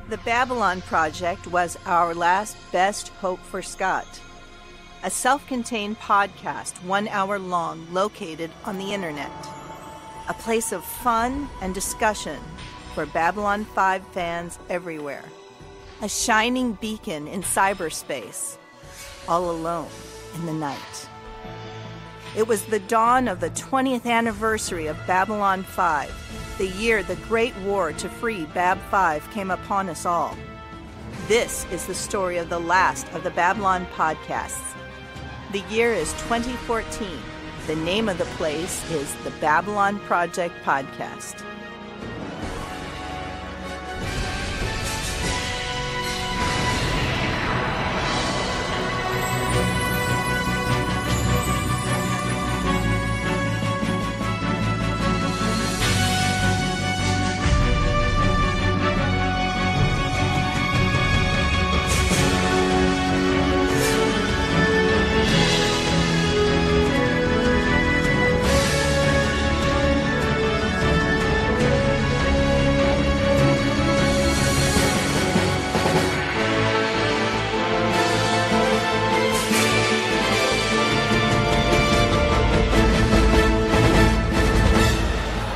The Babylon Project was our last best hope for Scott. A self-contained podcast, 1 hour long, located on the internet. A place of fun and discussion for Babylon 5 fans everywhere. A shining beacon in cyberspace, all alone in the night. It was the dawn of the 20th anniversary of Babylon 5, the year the Great War to free Bab 5 came upon us all. This is the story of the last of the Babylon podcasts. The year is 2014. The name of the place is the Babylon Project Podcast.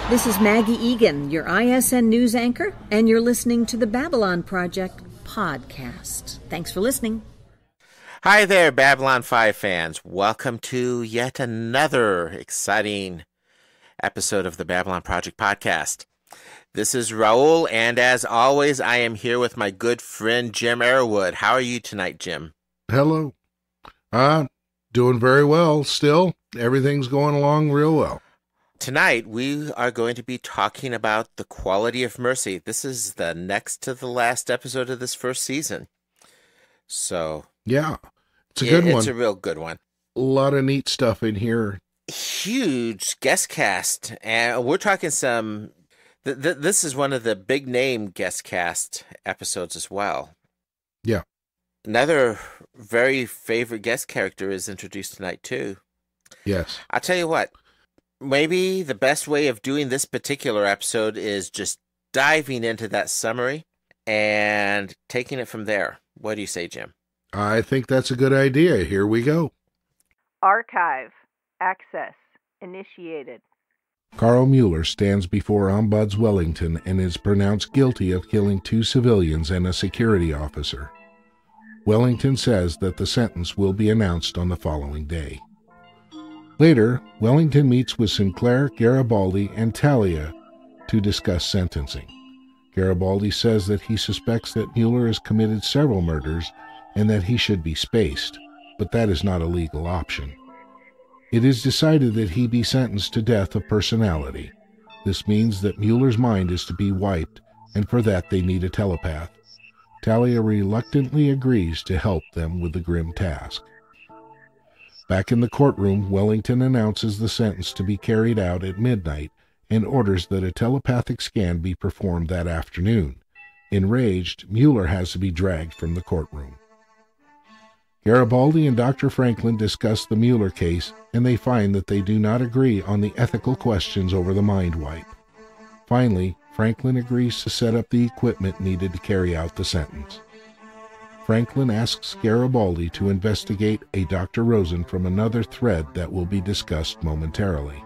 This is Maggie Egan, your ISN news anchor, and you're listening to the Babylon Project podcast. Thanks for listening. Hi there, Babylon 5 fans. Welcome to yet another exciting episode of the Babylon Project podcast. This is Raul, and as always, I am here with my good friend Jim Arrowwood. How are you tonight, Jim? Hello. Doing very well still. Everything's going along real well. Tonight, we are going to be talking about the quality of mercy. This is the next to the last episode of this first season. So, yeah, it's a good one. It's a real good one. A lot of neat stuff in here. Huge guest cast. And we're talking some... this is one of the big name guest cast episodes as well. Yeah. Another very favorite guest character is introduced tonight, too. Yes. I'll tell you what. Maybe the best way of doing this particular episode is just diving into that summary and taking it from there. What do you say, Jim? I think that's a good idea. Here we go. Archive. Access. Initiated. Carl Mueller stands before Ombuds Wellington and is pronounced guilty of killing 2 civilians and a security officer. Wellington says that the sentence will be announced on the following day. Later, Wellington meets with Sinclair, Garibaldi, and Talia to discuss sentencing. Garibaldi says that he suspects that Mueller has committed several murders and that he should be spaced, but that is not a legal option. It is decided that he be sentenced to death of personality. This means that Mueller's mind is to be wiped, and for that they need a telepath. Talia reluctantly agrees to help them with the grim task. Back in the courtroom, Wellington announces the sentence to be carried out at midnight and orders that a telepathic scan be performed that afternoon. Enraged, Mueller has to be dragged from the courtroom. Garibaldi and Dr. Franklin discuss the Mueller case, and they find that they do not agree on the ethical questions over the mind wipe. Finally, Franklin agrees to set up the equipment needed to carry out the sentence. Franklin asks Garibaldi to investigate a Dr. Rosen from another thread that will be discussed momentarily.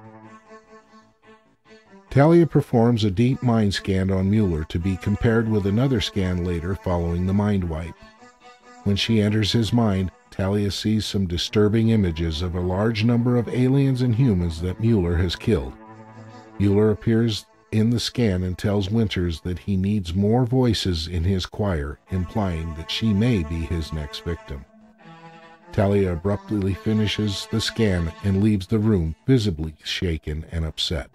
Talia performs a deep mind scan on Mueller to be compared with another scan later following the mind wipe. When she enters his mind, Talia sees some disturbing images of a large number of aliens and humans that Mueller has killed. Mueller appears in the scan and tells Winters that he needs more voices in his choir, implying that she may be his next victim. Talia abruptly finishes the scan and leaves the room, visibly shaken and upset.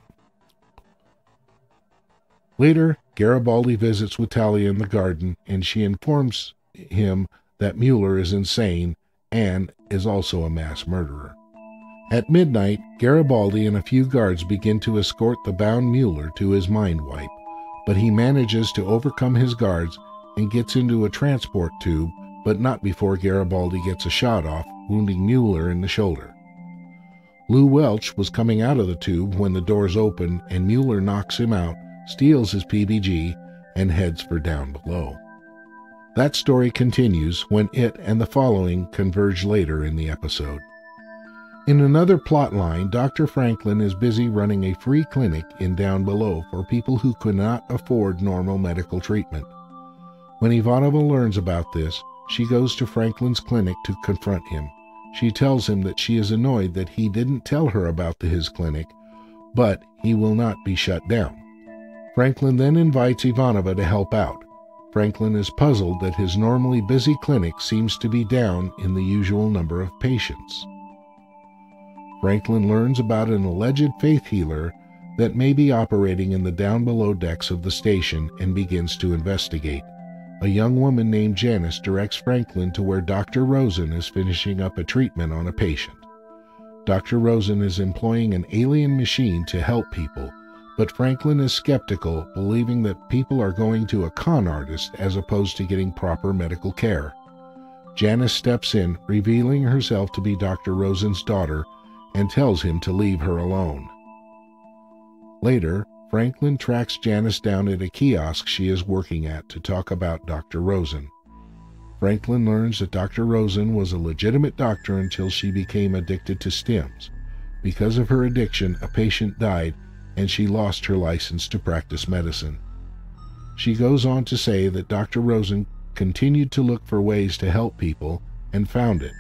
Later, Garibaldi visits with Talia in the garden, and she informs him that Mueller is insane and is also a mass murderer. At midnight, Garibaldi and a few guards begin to escort the bound Mueller to his mind wipe, but he manages to overcome his guards and gets into a transport tube, but not before Garibaldi gets a shot off, wounding Mueller in the shoulder. Lou Welch was coming out of the tube when the doors open and Mueller knocks him out, steals his PBG, and heads for down below. That story continues when it and the following converge later in the episode. In another plot line, Dr. Franklin is busy running a free clinic in Down Below for people who could not afford normal medical treatment. When Ivanova learns about this, she goes to Franklin's clinic to confront him. She tells him that she is annoyed that he didn't tell her about his clinic, but he will not be shut down. Franklin then invites Ivanova to help out. Franklin is puzzled that his normally busy clinic seems to be down in the usual number of patients. Franklin learns about an alleged faith healer that may be operating in the down below decks of the station and begins to investigate. A young woman named Janice directs Franklin to where Dr. Rosen is finishing up a treatment on a patient. Dr. Rosen is employing an alien machine to help people, but Franklin is skeptical, believing that people are going to a con artist as opposed to getting proper medical care. Janice steps in, revealing herself to be Dr. Rosen's daughter, and tells him to leave her alone. Later, Franklin tracks Janice down at a kiosk she is working at to talk about Dr. Rosen. Franklin learns that Dr. Rosen was a legitimate doctor until she became addicted to stims. Because of her addiction, a patient died, and she lost her license to practice medicine. She goes on to say that Dr. Rosen continued to look for ways to help people and found it.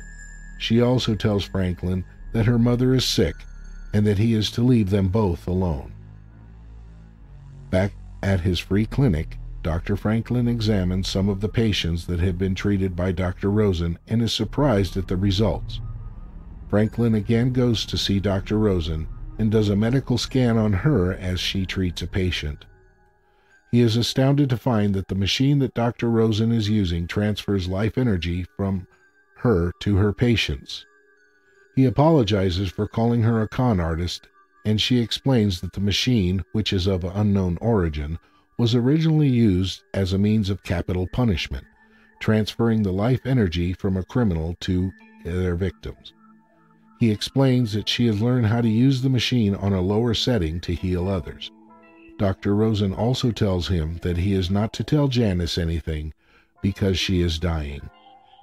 She also tells Franklin that her mother is sick and that he is to leave them both alone. Back at his free clinic, Dr. Franklin examines some of the patients that have been treated by Dr. Rosen and is surprised at the results. Franklin again goes to see Dr. Rosen and does a medical scan on her as she treats a patient. He is astounded to find that the machine that Dr. Rosen is using transfers life energy from her to her patients. He apologizes for calling her a con artist, and she explains that the machine, which is of unknown origin, was originally used as a means of capital punishment, transferring the life energy from a criminal to their victims. He explains that she has learned how to use the machine on a lower setting to heal others. Dr. Rosen also tells him that he is not to tell Janice anything because she is dying,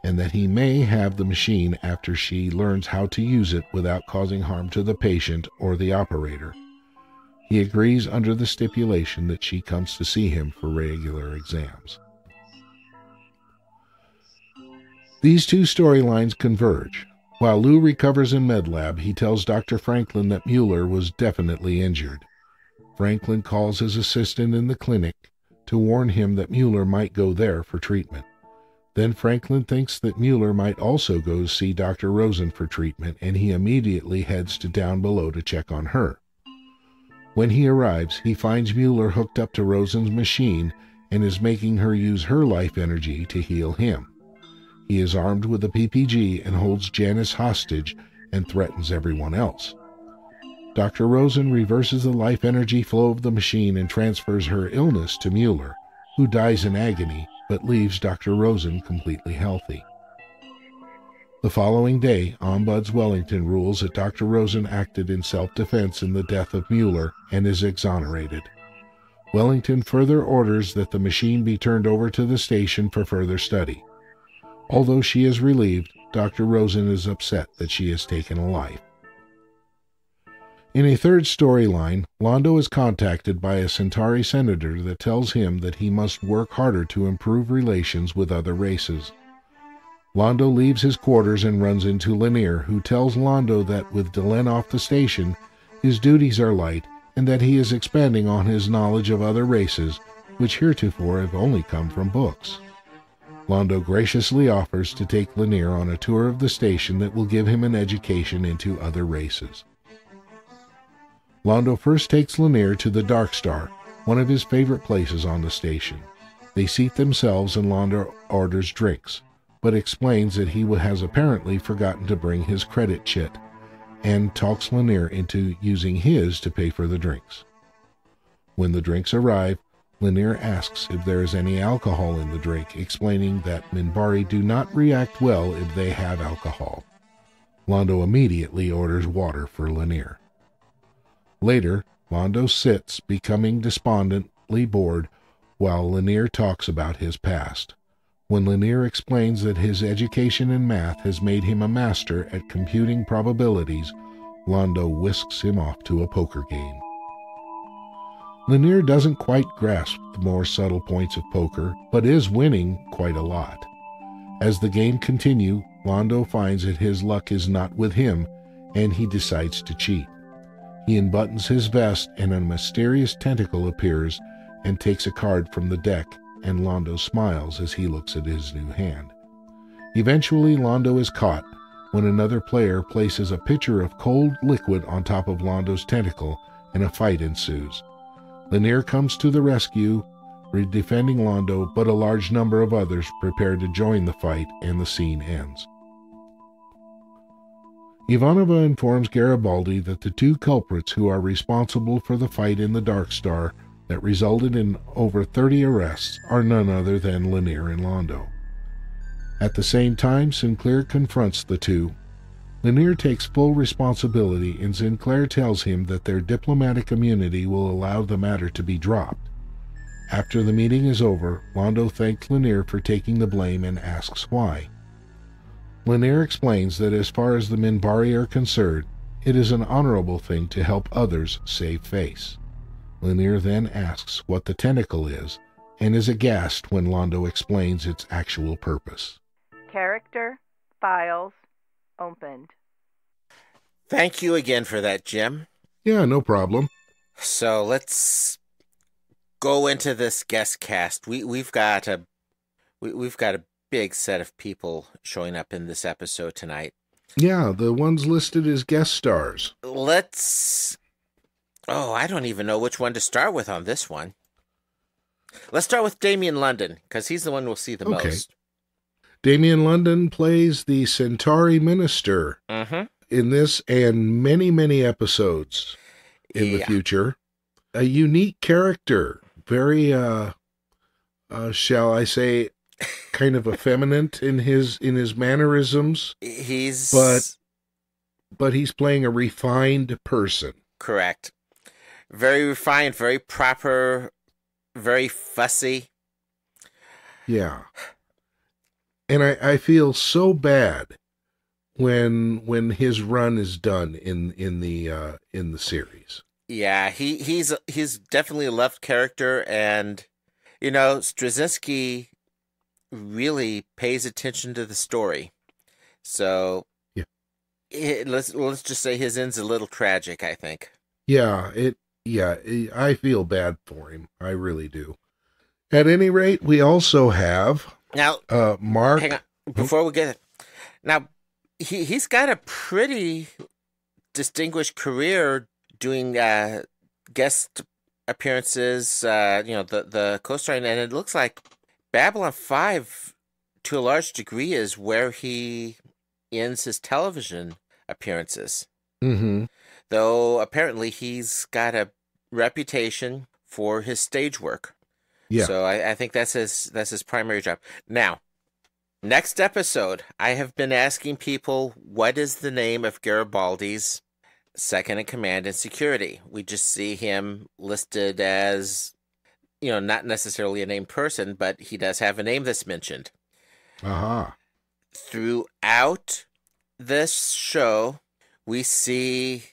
and that he may have the machine after she learns how to use it without causing harm to the patient or the operator. He agrees under the stipulation that she comes to see him for regular exams. These two storylines converge. While Lou recovers in MedLab, he tells Dr. Franklin that Mueller was definitely injured. Franklin calls his assistant in the clinic to warn him that Mueller might go there for treatment. Then Franklin thinks that Mueller might also go see Dr. Rosen for treatment, and he immediately heads to Down Below to check on her. When he arrives, he finds Mueller hooked up to Rosen's machine and is making her use her life energy to heal him. He is armed with a PPG and holds Janice hostage and threatens everyone else. Dr. Rosen reverses the life energy flow of the machine and transfers her illness to Mueller, who dies in agony but leaves Dr. Rosen completely healthy. The following day, Ombuds Wellington rules that Dr. Rosen acted in self-defense in the death of Mueller and is exonerated. Wellington further orders that the machine be turned over to the station for further study. Although she is relieved, Dr. Rosen is upset that she has taken a life. In a third storyline, Londo is contacted by a Centauri senator that tells him that he must work harder to improve relations with other races. Londo leaves his quarters and runs into Lennier, who tells Londo that with Delenn off the station, his duties are light and that he is expanding on his knowledge of other races, which heretofore have only come from books. Londo graciously offers to take Lennier on a tour of the station that will give him an education into other races. Londo first takes Lennier to the Dark Star, one of his favorite places on the station. They seat themselves and Londo orders drinks, but explains that he has apparently forgotten to bring his credit chit, and talks Lennier into using his to pay for the drinks. When the drinks arrive, Lennier asks if there is any alcohol in the drink, explaining that Minbari do not react well if they have alcohol. Londo immediately orders water for Lennier. Later, Londo sits, becoming despondently bored, while Lennier talks about his past. When Lennier explains that his education in math has made him a master at computing probabilities, Londo whisks him off to a poker game. Lennier doesn't quite grasp the more subtle points of poker, but is winning quite a lot. As the game continues, Londo finds that his luck is not with him, and he decides to cheat. He unbuttons his vest, and a mysterious tentacle appears and takes a card from the deck, and Londo smiles as he looks at his new hand. Eventually, Londo is caught when another player places a pitcher of cold liquid on top of Londo's tentacle, and a fight ensues. Lennier comes to the rescue, defending Londo, but a large number of others prepare to join the fight, and the scene ends. Ivanova informs Garibaldi that the two culprits who are responsible for the fight in the Dark Star that resulted in over 30 arrests are none other than Lennier and Londo. At the same time, Sinclair confronts the two. Lennier takes full responsibility, and Sinclair tells him that their diplomatic immunity will allow the matter to be dropped. After the meeting is over, Londo thanks Lennier for taking the blame and asks why. Lennier explains that as far as the Minbari are concerned, it is an honorable thing to help others save face. Lennier then asks what the tentacle is, and is aghast when Londo explains its actual purpose. Character, files, opened. Thank you again for that, Jim. Yeah, no problem. So let's go into this guest cast. We've got a big set of people showing up in this episode tonight. Yeah, the ones listed as guest stars. I don't even know which one to start with on this one. Let's start with Lennier Londo, because he's the one we'll see the most. Lennier Londo plays the Centauri minister in this and many, many episodes in the future. A unique character, very, shall I say, kind of effeminate in his mannerisms. But he's playing a refined person. Correct. Very refined, very proper, very fussy. Yeah. And I feel so bad when his run is done in the series. Yeah, he's definitely a loved character, and Straczynski really pays attention to the story. So let's just say his end's a little tragic, I think. I feel bad for him. I really do. At any rate, we also have now Mark. Hang on, before we get it. Now, he's got a pretty distinguished career doing guest appearances. The co-starring, and it looks like Babylon 5, to a large degree, is where he ends his television appearances. Mm-hmm. Though apparently he's got a reputation for his stage work. Yeah. So I think that's his primary job. Now, next episode, I have been asking people, what is the name of Garibaldi's second in command in security? We just see him listed as, not necessarily a named person, but he does have a name that's mentioned. Throughout this show, we see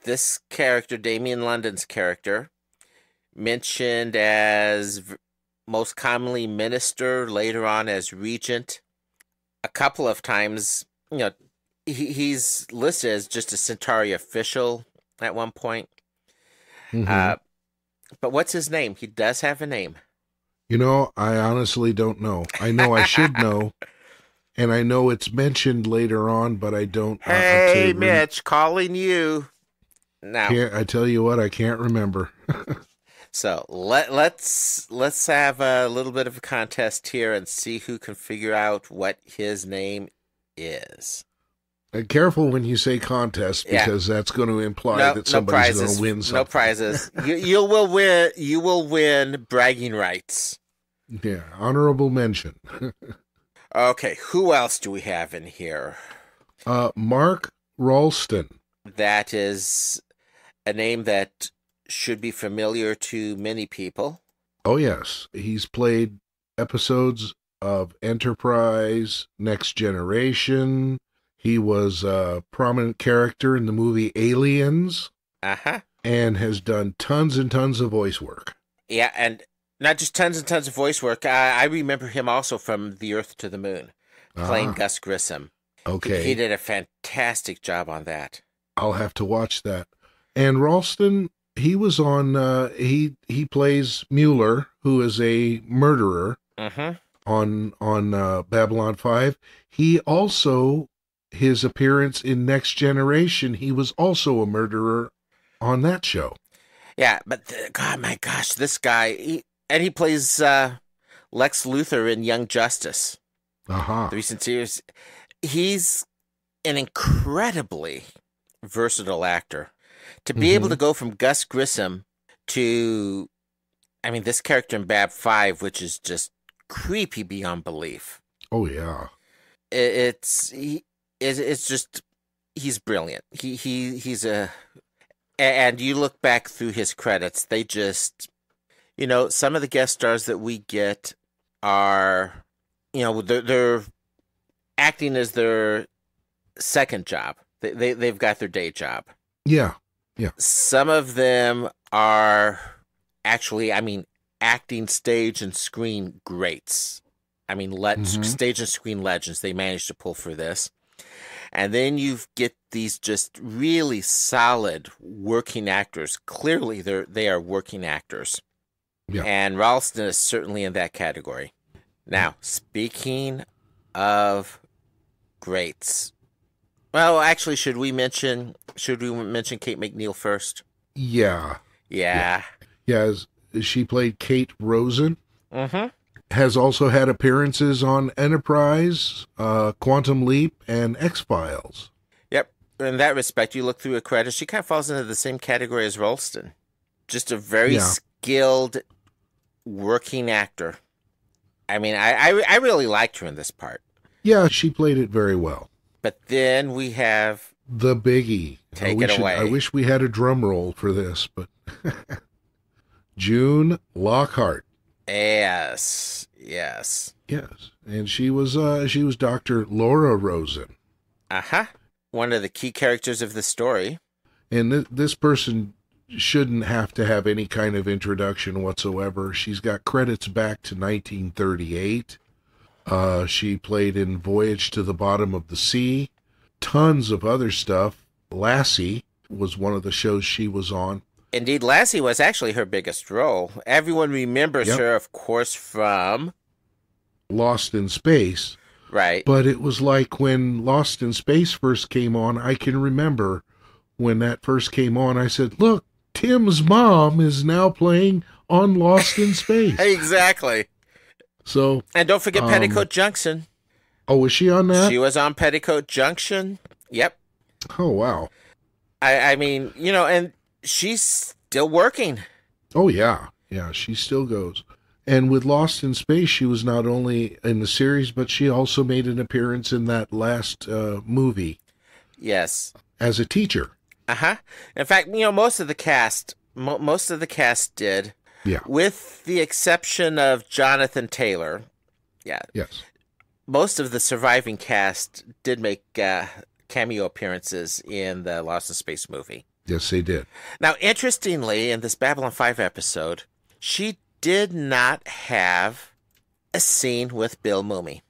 this character, Lennier Londo's character, mentioned as most commonly minister, later on as regent. A couple of times, he's listed as just a Centauri official at one point. Mm-hmm. But what's his name? He does have a name. I honestly don't know. I know I should know. And I know it's mentioned later on, but I don't. Hey, Mitch, calling you. Now, I tell you what, I can't remember. So let's have a little bit of a contest here and see who can figure out what his name is. Careful when you say contest, because that's going to imply that somebody's going to win something. No prizes. You will win. You will win bragging rights. Yeah, honorable mention. Okay, who else do we have in here? Mark Ralston. That is a name that should be familiar to many people. Oh, yes. He's played episodes of Enterprise, Next Generation. He was a prominent character in the movie Aliens. Uh-huh. And has done tons and tons of voice work. Yeah, and not just tons and tons of voice work. I remember him also from The Earth to the Moon, playing Gus Grissom. Okay. He did a fantastic job on that. I'll have to watch that. And Ralston, he was on, he plays Mueller, who is a murderer on Babylon 5. He also, his appearance in Next Generation, he was also a murderer on that show. Yeah, but God, my gosh, this guy, he plays Lex Luthor in Young Justice. The recent series. He's an incredibly versatile actor. To be able to go from Gus Grissom to, I mean, this character in Bab 5, which is just creepy beyond belief. Oh, yeah. It's just, he's brilliant. He's a... And you look back through his credits, they just, some of the guest stars that we get are, they're acting as their second job. They've got their day job. Yeah, yeah. Some of them are actually, acting, stage, and screen greats. Stage and screen legends. They managed to pull for this. And then you get these just really solid working actors. Clearly, they are working actors. Yeah. And Ralston is certainly in that category. Now, speaking of greats, well, actually, should we mention Kate McNeil first? Yeah. Yeah. Yeah. She played Kate Rosen. Mm-hmm. Has also had appearances on Enterprise, Quantum Leap, and X-Files. Yep. In that respect, you look through her credits, she kind of falls into the same category as Ralston. Just a very skilled working actor. I really liked her in this part. Yeah, she played it very well. But then we have... the biggie. Take it away. I wish we had a drum roll for this, but... June Lockhart. Yes. And she was Dr. Laura Rosen. One of the key characters of the story. And this person shouldn't have to have any kind of introduction whatsoever. She's got credits back to 1938. She played in Voyage to the Bottom of the Sea. Tons of other stuff. Lassie was one of the shows she was on. Indeed, Lassie was actually her biggest role. Everyone remembers her, of course, from... Lost in Space. Right. But it was like when Lost in Space first came on, I can remember when that first came on, I said, look, Tim's mom is now playing on Lost in Space. Exactly. So, and don't forget Petticoat Junction. Oh, was she on that? She was on Petticoat Junction. Yep. Oh, wow. And she's still working. Oh, yeah. Yeah, she still goes. And with Lost in Space, she was not only in the series, but she also made an appearance in that last movie. Yes. As a teacher. In fact, most of the cast did. Yeah. With the exception of Jonathan Taylor. Yeah. Yes. Most of the surviving cast did make cameo appearances in the Lost in Space movie. Yes, they did. Now, interestingly, in this Babylon 5 episode, she did not have a scene with Bill Mumy.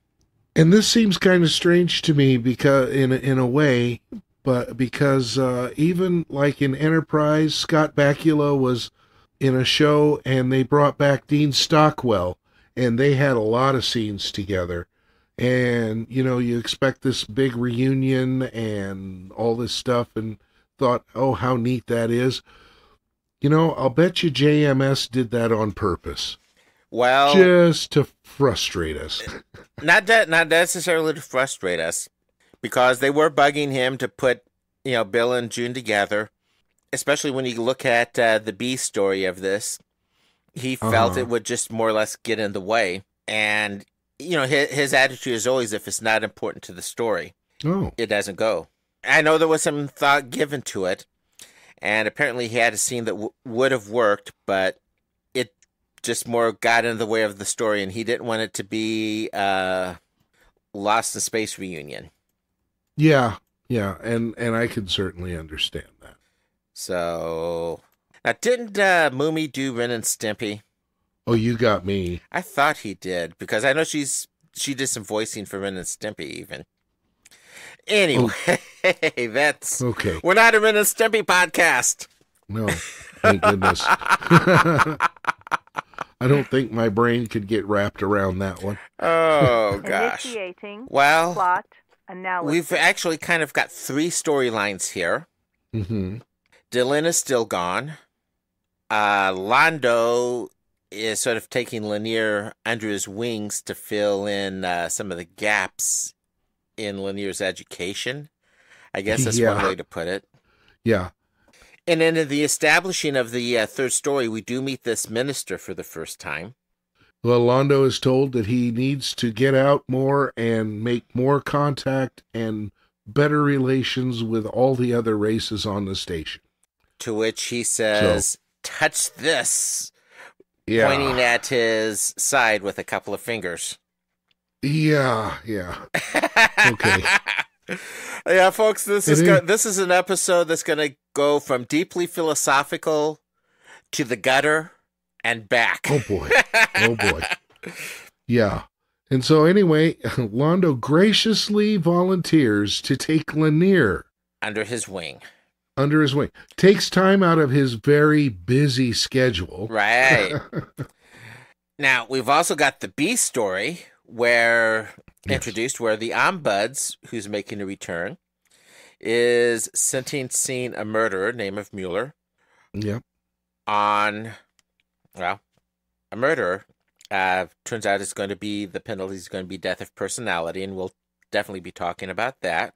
And this seems kind of strange to me because, in a way, but because even like in Enterprise, Scott Bakula was in a show and they brought back Dean Stockwell and they had a lot of scenes together. And, you expect this big reunion and all this stuff and thought, oh, how neat that is. I'll bet you JMS did that on purpose. Well, just to frustrate us. not necessarily to frustrate us, because they were bugging him to put, Bill and June together, especially when you look at the B story of this. He felt it would just more or less get in the way. And, his attitude is always, if it's not important to the story, it doesn't go. I know there was some thought given to it, and apparently he had a scene that would have worked, but it just more got in the way of the story, and he didn't want it to be Lost in Space reunion. Yeah, and I can certainly understand that. So, now didn't Moomy do Ren and Stimpy? Oh, you got me. I thought he did, because I know she did some voicing for Ren and Stimpy even. Anyway, that's... Okay. We're not a Ren and Stimpy podcast. No, thank goodness. I don't think my brain could get wrapped around that one. Oh, gosh. Initiating Well, plot analysis. we've actually kind of got 3 storylines here. Mm-hmm. Dylan is still gone. Londo is sort of taking Lennier under his wings to fill in some of the gaps in Lennier's education. I guess that's one way to put it. Yeah. And then in the establishing of the 3rd story, we do meet this minister for the first time. Well, Londo is told that he needs to get out more and make more contact and better relations with all the other races on the station. To which he says, touch this, pointing at his side with a couple of fingers. Yeah. Okay. Yeah, folks, this is an episode that's going to go from deeply philosophical to the gutter and back. Oh, boy. Yeah. And so anyway, Londo graciously volunteers to take Lennier under his wing. Takes time out of his very busy schedule. Right. Now, we've also got the B story where the ombuds, who's making a return, is sentencing a murderer named Mueller. Yep. A murderer. Turns out it's going to be, the penalty is going to be death of personality, and we'll definitely be talking about that.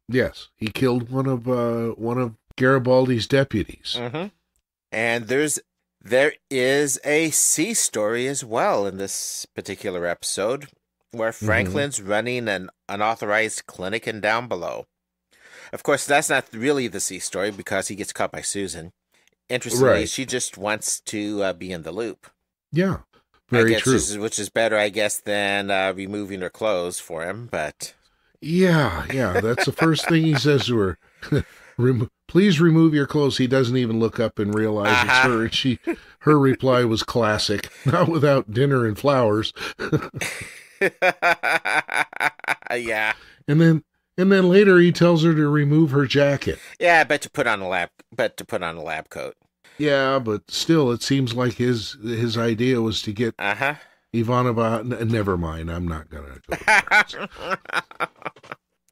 Yes, he killed one of Garibaldi's deputies. Mm-hmm. And there is a C story as well in this particular episode, where Franklin's running an unauthorized clinic in Down Below. Of course, that's not really the C story because he gets caught by Susan. Interestingly, she just wants to be in the loop. Yeah, very true. Which is better, I guess, than removing her clothes for him, but... Yeah, that's the first thing he says to her. Please remove your clothes. He doesn't even look up and realize it's her. And her reply was classic. Not without dinner and flowers. Yeah. And then later he tells her to remove her jacket. Yeah, to put on a lab coat. Yeah, but still, it seems like his idea was to get Ivanova. Never mind. I'm not gonna go there.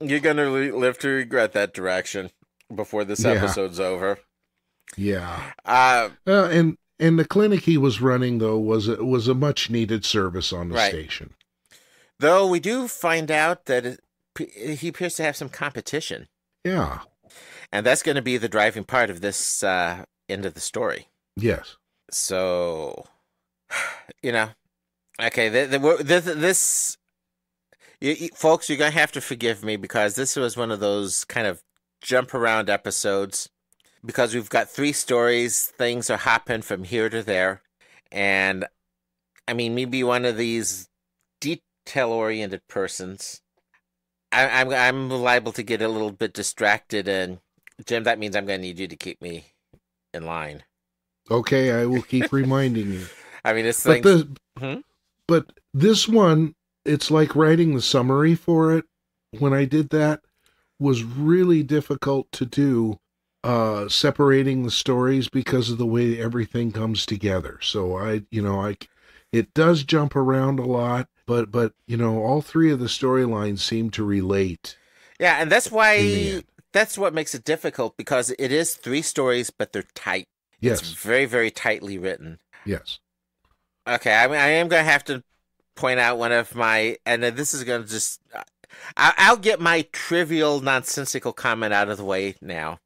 You're gonna live to regret that direction before this episode's over. Yeah. And the clinic he was running though was a much needed service on the station. Though we do find out that he appears to have some competition. Yeah. And that's going to be the driving part of this end of the story. Yes. So, okay, this folks, you're going to have to forgive me because this was one of those kind of jump around episodes because we've got 3 stories, things are hopping from here to there. And I mean, maybe one of these detail-oriented persons, I'm liable to get a little bit distracted, and Jim, that means I'm going to need you to keep me in line. Okay, I will keep reminding you. I mean, it's but this one, it's like writing the summary for it. When I did that, was really difficult to do, separating the stories because of the way everything comes together. So it does jump around a lot. But all 3 of the storylines seem to relate. Yeah, and that's why that's what makes it difficult because it is 3 stories, but they're tight. Yes, it's very, very tightly written. Yes. Okay, I am going to have to point out one of my, and this is going to just, I'll get my trivial, nonsensical comment out of the way now.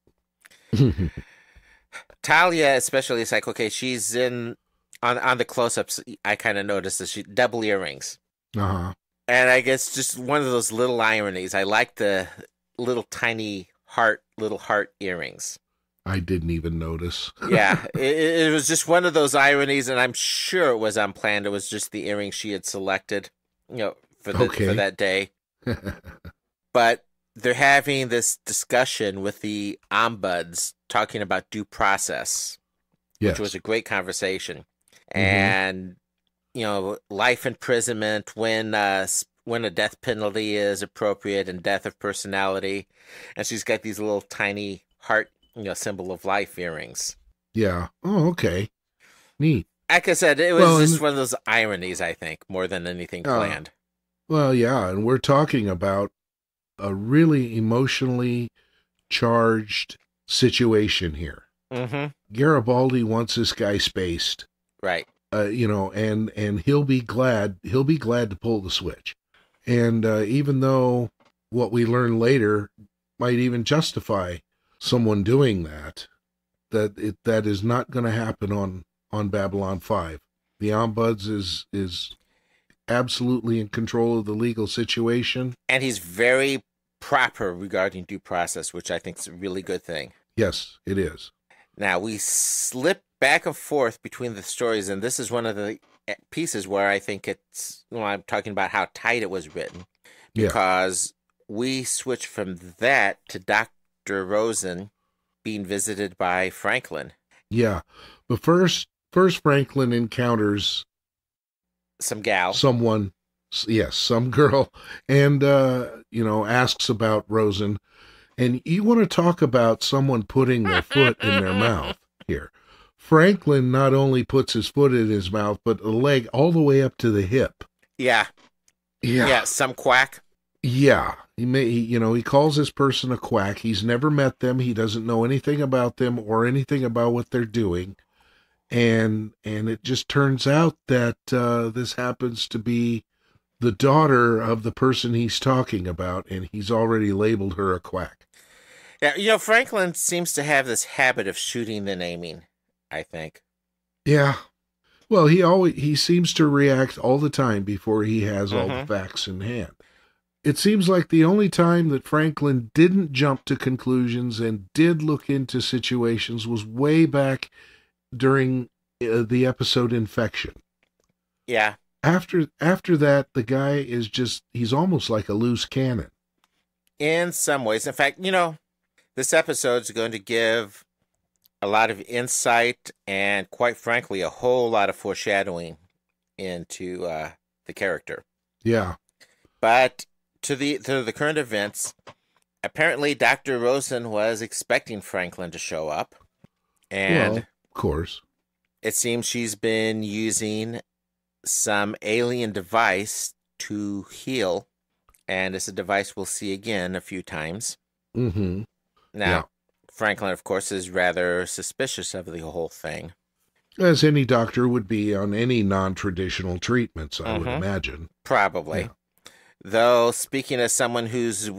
Talia, especially, is like, okay, she's on the close-ups. I kind of noticed that she double earrings. Uh-huh. And I guess just one of those little ironies. I like the little tiny heart earrings. I didn't even notice. Yeah, it was just one of those ironies, and I'm sure it was unplanned. It was just the earring she had selected, for that day. But they're having this discussion with the ombuds talking about due process, which was a great conversation. And, life imprisonment when a death penalty is appropriate and death of personality. And she's got these little tiny heart, symbol of life earrings. Yeah. Oh, okay. Neat. Like I said, it was just one of those ironies, I think, more than anything planned. Well, yeah, and we're talking about a really emotionally charged situation here. Garibaldi wants this guy spaced. Right. And he'll be glad to pull the switch. And even though what we learn later might even justify someone doing that is not going to happen on Babylon 5. The Ombuds is absolutely in control of the legal situation. And he's very proper regarding due process, which I think is a really good thing. Yes, it is. Now, we slip back and forth between the stories, and this is one of the pieces where I think it's, I'm talking about how tight it was written, because we switch from that to Dr. Rosen being visited by Franklin. Yeah, but first Franklin encounters some gal. Someone, yes, some girl, and, asks about Rosen. And you want to talk about someone putting their foot in their mouth here. Franklin not only puts his foot in his mouth, but a leg all the way up to the hip. Yeah. Yeah, some quack. Yeah. He calls this person a quack. He's never met them. He doesn't know anything about them or anything about what they're doing. And it just turns out that this happens to be the daughter of the person he's talking about, and he's already labeled her a quack. Yeah, Franklin seems to have this habit of shooting the naming, I think. Yeah. Well, he seems to react all the time before he has all the facts in hand. It seems like the only time that Franklin didn't jump to conclusions and did look into situations was way back during the episode Infection. Yeah. After that, the guy is he's almost like a loose cannon. In some ways. In fact, this episode's going to give a lot of insight and, quite frankly, a whole lot of foreshadowing into the character. Yeah. But to the current events, apparently Dr. Rosen was expecting Franklin to show up. And of course. It seems she's been using some alien device to heal, and it's a device we'll see again a few times. Now, Franklin, of course, is rather suspicious of the whole thing. As any doctor would be on any non-traditional treatments, I would imagine. Probably. Yeah. Though, speaking as someone who's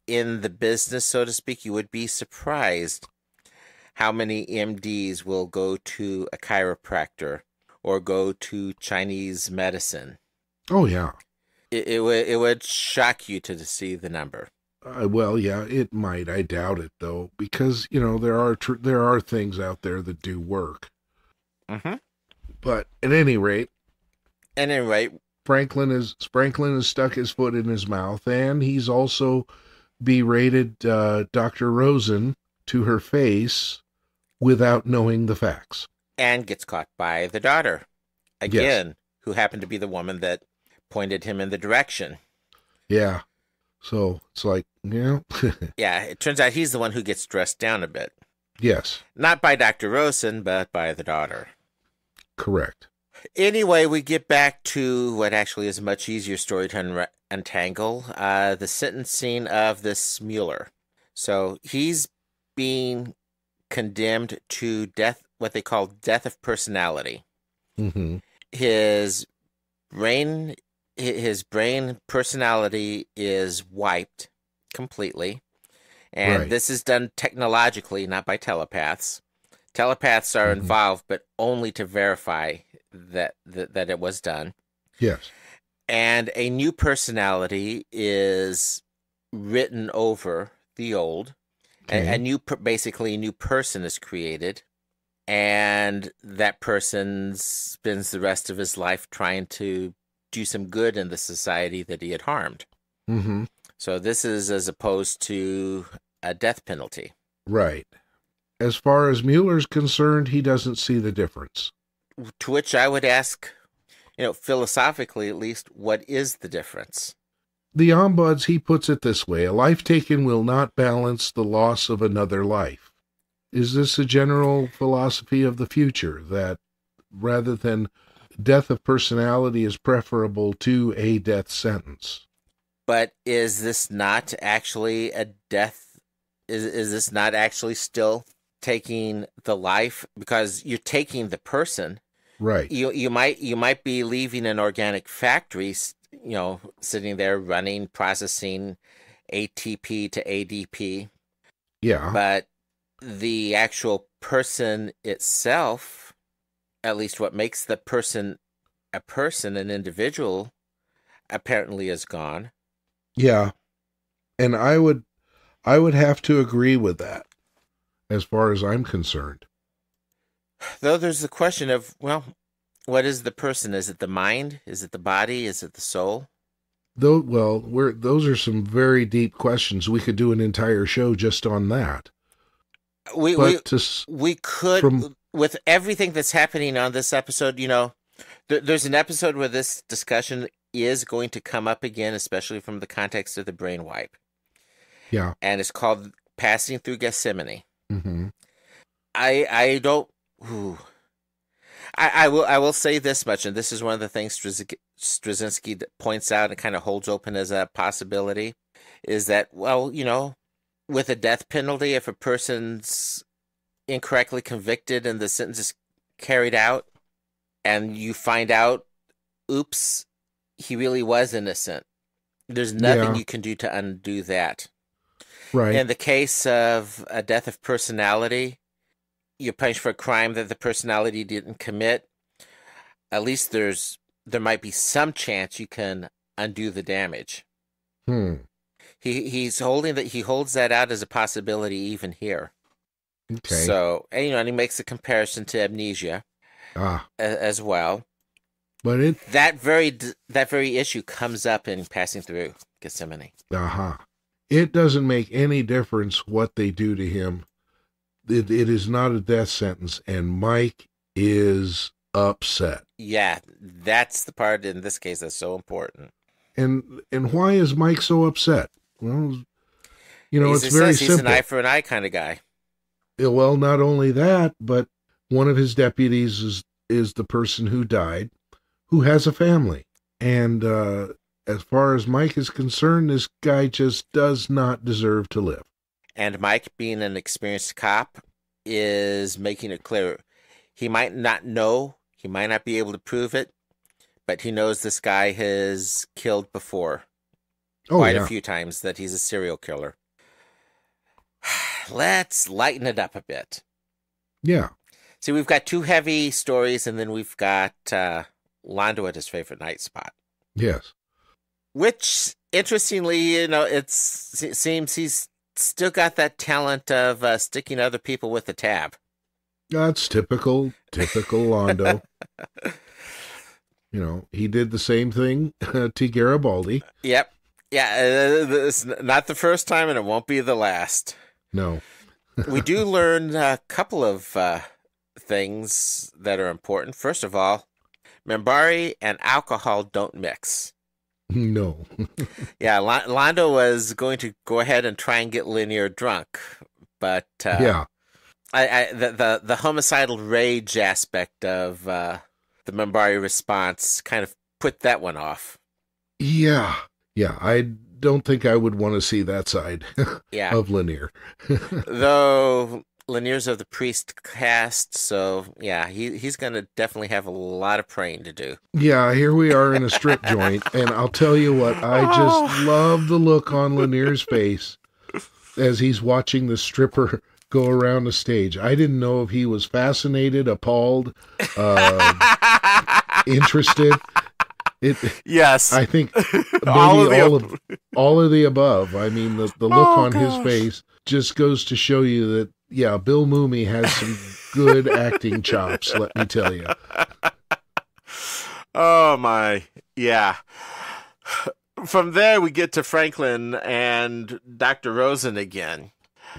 in the business, so to speak, you would be surprised how many MDs will go to a chiropractor or go to Chinese medicine. Oh, yeah. It would shock you to see the number. Well, yeah, it might. I doubt it, though, because, there are things out there that do work. But at any rate, Franklin has stuck his foot in his mouth, and he's also berated Dr. Rosen to her face without knowing the facts. And gets caught by the daughter, again, who happened to be the woman that pointed him in the direction. Yeah. So it's like, Yeah, it turns out he's the one who gets dressed down a bit. Yes. Not by Dr. Rosen, but by the daughter. Correct. Anyway, we get back to what actually is a much easier story to untangle, the sentencing of this Mueller. So he's being condemned to death, what they call death of personality. His brain personality is wiped completely. And this is done technologically, not by telepaths. Telepaths are involved, but only to verify that it was done. Yes. And a new personality is written over the old. Basically a new person is created, and that person spends the rest of his life trying to do some good in the society that he had harmed. Mm-hmm. So this is as opposed to a death penalty. Right. As far as Mueller's concerned, he doesn't see the difference. To which I would ask, philosophically at least, what is the difference? The Ombuds, he puts it this way: a life taken will not balance the loss of another life. Is this a general philosophy of the future, that rather than death of personality is preferable to a death sentence? But is this not actually a death? Is this not actually still taking the life, because you're taking the person? Right. You might be leaving an organic factory, sitting there running, processing ATP to ADP. Yeah. But the actual person itself, at least what makes the person a person, an individual, apparently is gone. Yeah. And I would have to agree with that, as far as I'm concerned. Though there's the question of, what is the person? Is it the mind? Is it the body? Is it the soul? Those are some very deep questions. We could do an entire show just on that. We could, with everything that's happening on this episode, there's an episode where this discussion is going to come up again, especially from the context of the brain wipe. Yeah. And it's called Passing Through Gethsemane. Mm-hmm. I will say this much, and this is one of the things Straczynski points out and kind of holds open as a possibility, is that, with a death penalty, if a person's incorrectly convicted and the sentence is carried out, and you find out, oops, he really was innocent, there's nothing you can do to undo that. Right. In the case of a death of personality, you're punished for a crime that the personality didn't commit. At least there might be some chance you can undo the damage. He holds that out as a possibility even here. Okay. So, and he makes a comparison to amnesia as well. But that very issue comes up in Passing Through Gethsemane. It doesn't make any difference what they do to him. It is not a death sentence, and Mike is upset. Yeah, that's the part in this case that's so important. And why is Mike so upset? Well, it's very simple. He's an eye for an eye kind of guy. Well, not only that, but one of his deputies is the person who died, who has a family. And as far as Mike is concerned, this guy just does not deserve to live. And Mike, being an experienced cop, is making it clear. He might not know, he might not be able to prove it, but he knows this guy has killed before. Quite a few times, that he's a serial killer. Let's lighten it up a bit. Yeah. See, we've got two heavy stories, and then we've got Londo at his favorite night spot. Yes. Which, interestingly, it seems he's still got that talent of sticking other people with a tab. That's typical Londo. He did the same thing to Garibaldi. Yep. Yeah, it's not the first time, and it won't be the last. No. We do learn a couple of things that are important. First of all, Minbari and alcohol don't mix. No. Yeah, Londo was going to go ahead and try and get Lennier drunk, but the homicidal rage aspect of the Minbari response kind of put that one off. Yeah, I don't think I would want to see that side of Lennier. Though Lennier's of the priest caste, so yeah, he's going to definitely have a lot of praying to do. Yeah, here we are in a strip joint, and I'll tell you what, I just love the look on Lennier's face as he's watching the stripper go around the stage. I didn't know if he was fascinated, appalled, interested. Yes. I think maybe all of the above. I mean, the look on his face just goes to show you that, yeah, Bill Mumy has some good acting chops, let me tell you. Oh, my. Yeah. From there, we get to Franklin and Dr. Rosen again.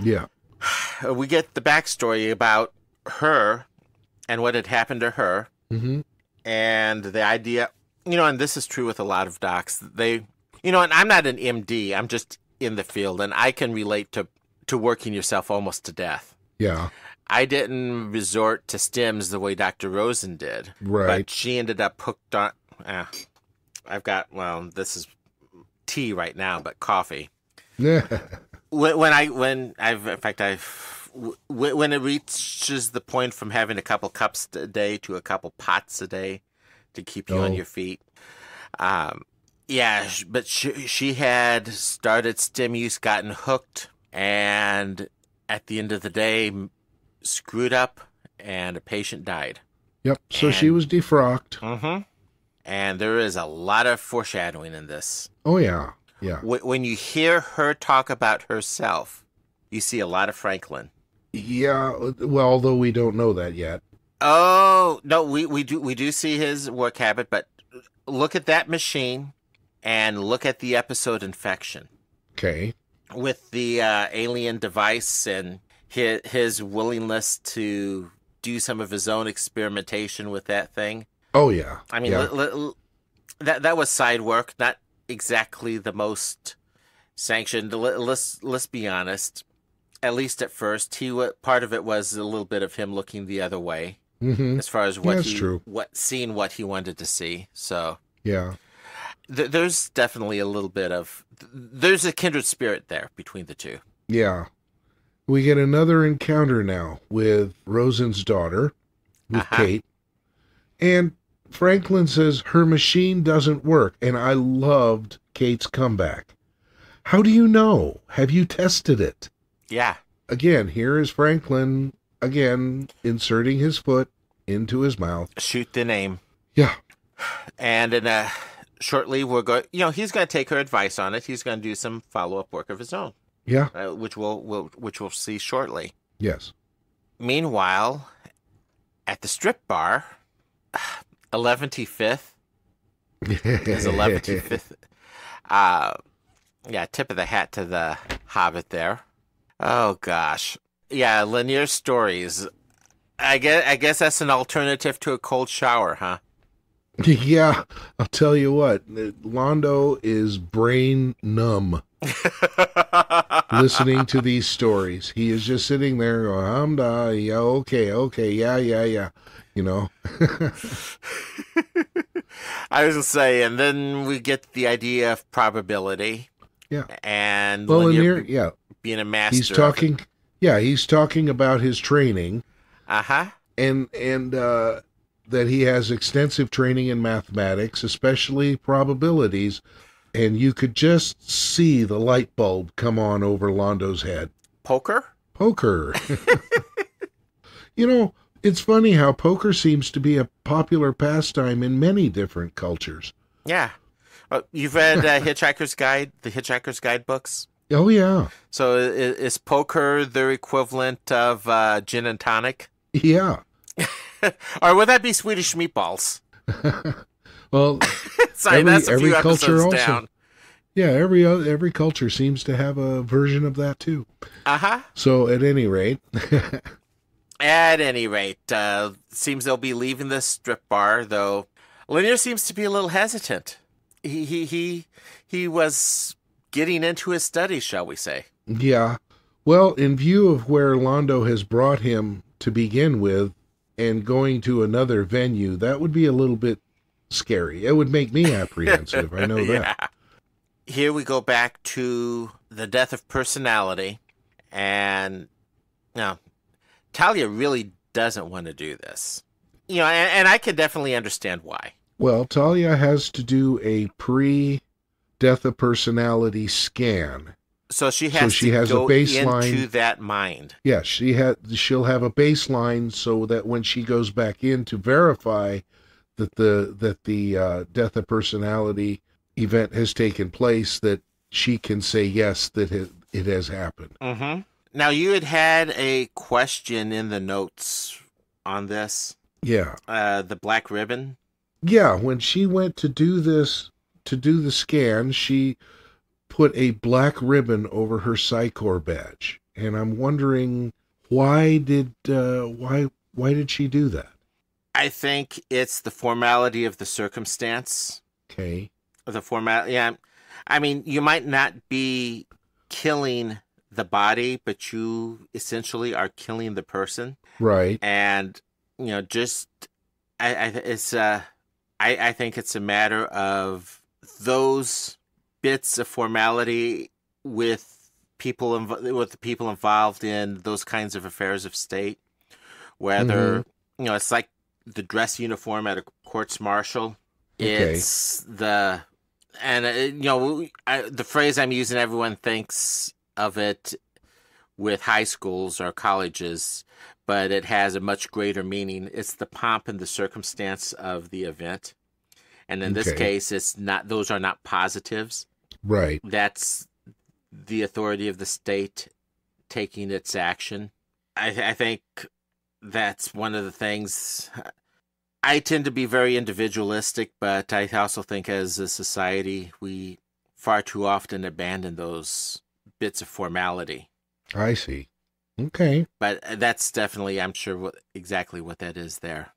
Yeah. We get the backstory about her and what had happened to her. Mm-hmm. And the idea, and this is true with a lot of docs. And I'm not an MD. I'm just in the field, and I can relate to working yourself almost to death. Yeah. I didn't resort to stims the way Dr. Rosen did. Right. But she ended up hooked on... this is tea right now, but coffee. Yeah. When it reaches the point from having a couple cups a day to a couple pots a day to keep you on your feet. But she had started stim use, gotten hooked, and at the end of the day, screwed up, and a patient died. Yep. So she was defrocked. Mm-hmm. And there is a lot of foreshadowing in this. Oh, yeah. Yeah. When you hear her talk about herself, you see a lot of Franklin. Yeah. Well, although we don't know that yet. Oh, no, we do see his work habit, but look at that machine and look at the episode Infection. Okay. With the alien device and his willingness to do some of his own experimentation with that thing. Oh, yeah. I mean, that was side work, not exactly the most sanctioned. Let's be honest. At least at first, part of it was a little bit of him looking the other way, as far as seeing what he wanted to see. So yeah, there's definitely a little bit of there's a kindred spirit there between the two. Yeah, we get another encounter now with Rosen's daughter, with Kate, and Franklin says her machine doesn't work, and I loved Kate's comeback. How do you know? Have you tested it? Yeah. Again, here is Franklin, inserting his foot into his mouth. Shoot the name. Yeah. And shortly we're going, he's going to take her advice on it. He's going to do some follow-up work of his own. Yeah. Which we'll see shortly. Yes. Meanwhile, at the strip bar, 11th5th is 11th5th. Tip of the hat to the Hobbit there. Oh, gosh. Yeah, Lennier stories. I guess that's an alternative to a cold shower, huh? Yeah, I'll tell you what. Londo is brain numb listening to these stories. He is just sitting there going, yeah, okay, yeah. I was going to say, and then we get the idea of probability. Yeah. And Lennier, being a master. He's talking about his training. And that he has extensive training in mathematics, especially probabilities, and you could just see the light bulb come on over Londo's head. Poker. It's funny how poker seems to be a popular pastime in many different cultures. Yeah. You've read Hitchhiker's Guide, the Hitchhiker's Guide books? Oh, yeah. So is poker their equivalent of gin and tonic? Yeah. Or would that be Swedish meatballs? Well, sorry, that's a every few culture episodes also, down. Yeah, every culture seems to have a version of that too. So at any rate, seems they'll be leaving the strip bar, though. Lennier seems to be a little hesitant. He was getting into his studies, shall we say? Yeah. Well, in view of where Londo has brought him to begin with, and going to another venue, that would be a little bit scary. It would make me apprehensive. I know that. Yeah. Here we go back to the death of personality, and Talia really doesn't want to do this. And I can definitely understand why. Well, Talia has to do a pre-death of personality scan. So she has to go a baseline into that mind. Yeah, she'll have a baseline so that when she goes back in to verify that the death of personality event has taken place, that she can say yes, that it has happened. Mm-hmm. Now, you had a question in the notes on this. Yeah. The black ribbon. Yeah, when she went to do the scan, she put a black ribbon over her Psychor badge, and I'm wondering why did she do that? I think it's the formality of the circumstance. Okay. Yeah. I mean, you might not be killing the body, but you essentially are killing the person. Right. And, I think it's a matter of those bits of formality with the people involved in those kinds of affairs of state, whether, it's like the dress uniform at a courts martial. Okay. It's the phrase I'm using, everyone thinks of it with high schools or colleges, but it has a much greater meaning. It's the pomp and the circumstance of the event. And in this case, those are not positives. Right. That's the authority of the state taking its action. I think that's one of the things. I tend to be very individualistic, but I also think as a society, we far too often abandon those bits of formality. I see. Okay. But that's definitely, I'm sure, exactly what that is there.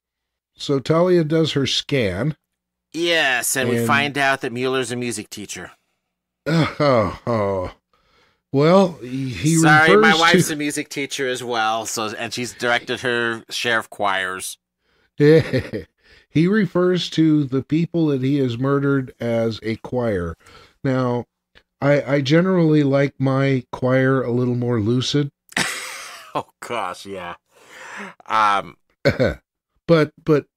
So Talia does her scan. Yes, and we find out that Mueller's a music teacher. Well, he Sorry, refers my wife's to... a music teacher as well, and she's directed her share of choirs. He refers to the people that he has murdered as a choir. Now, I generally like my choir a little more lucid. Oh gosh, yeah. But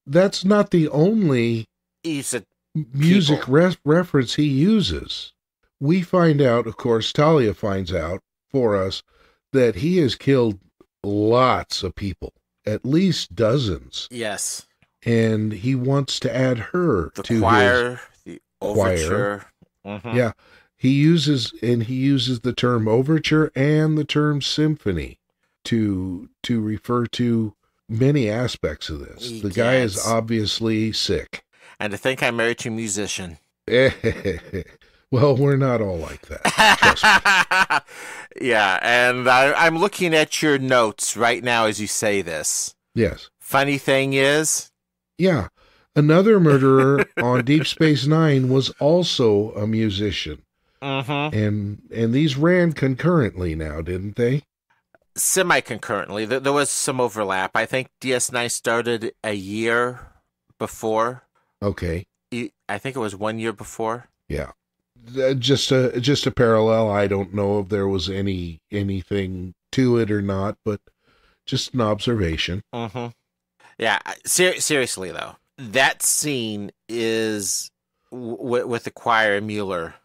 that's not the only music reference he uses. We find out, of course, Talia finds out for us, that he has killed lots of people, at least dozens. Yes. And he wants to add her to choir, his the overture. Choir. Mm-hmm. Yeah. He uses the term overture and the term symphony to refer to many aspects of this. The guy is obviously sick. And to think I'm married to a musician. Well, we're not all like that. Yeah, and I'm looking at your notes right now as you say this. Yes. Funny thing is... Yeah, another murderer on Deep Space Nine was also a musician. Mm-hmm. And these ran concurrently now, didn't they? Semi-concurrently. There was some overlap. I think DS9 started a year before. Okay. I think it was 1 year before. Yeah. Just a parallel. I don't know if there was anything to it or not, but just an observation. Mm-hmm. Yeah. Seriously, though, that scene is with the choir and Mueller.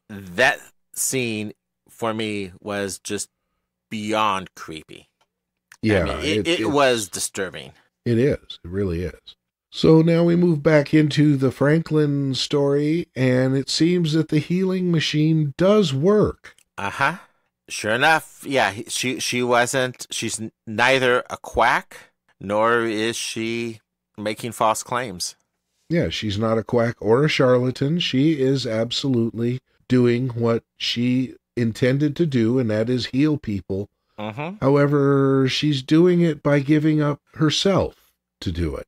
That scene for me was just beyond creepy. Yeah, I mean, it was disturbing. It is. It really is. So now we move back into the Franklin story, and it seems that the healing machine does work. Uh-huh. Sure enough, yeah, she's neither a quack, nor is she making false claims. Yeah, she's not a quack or a charlatan. She is absolutely doing what she intended to do, and that is heal people. Mm-hmm. However, she's doing it by giving up herself to do it.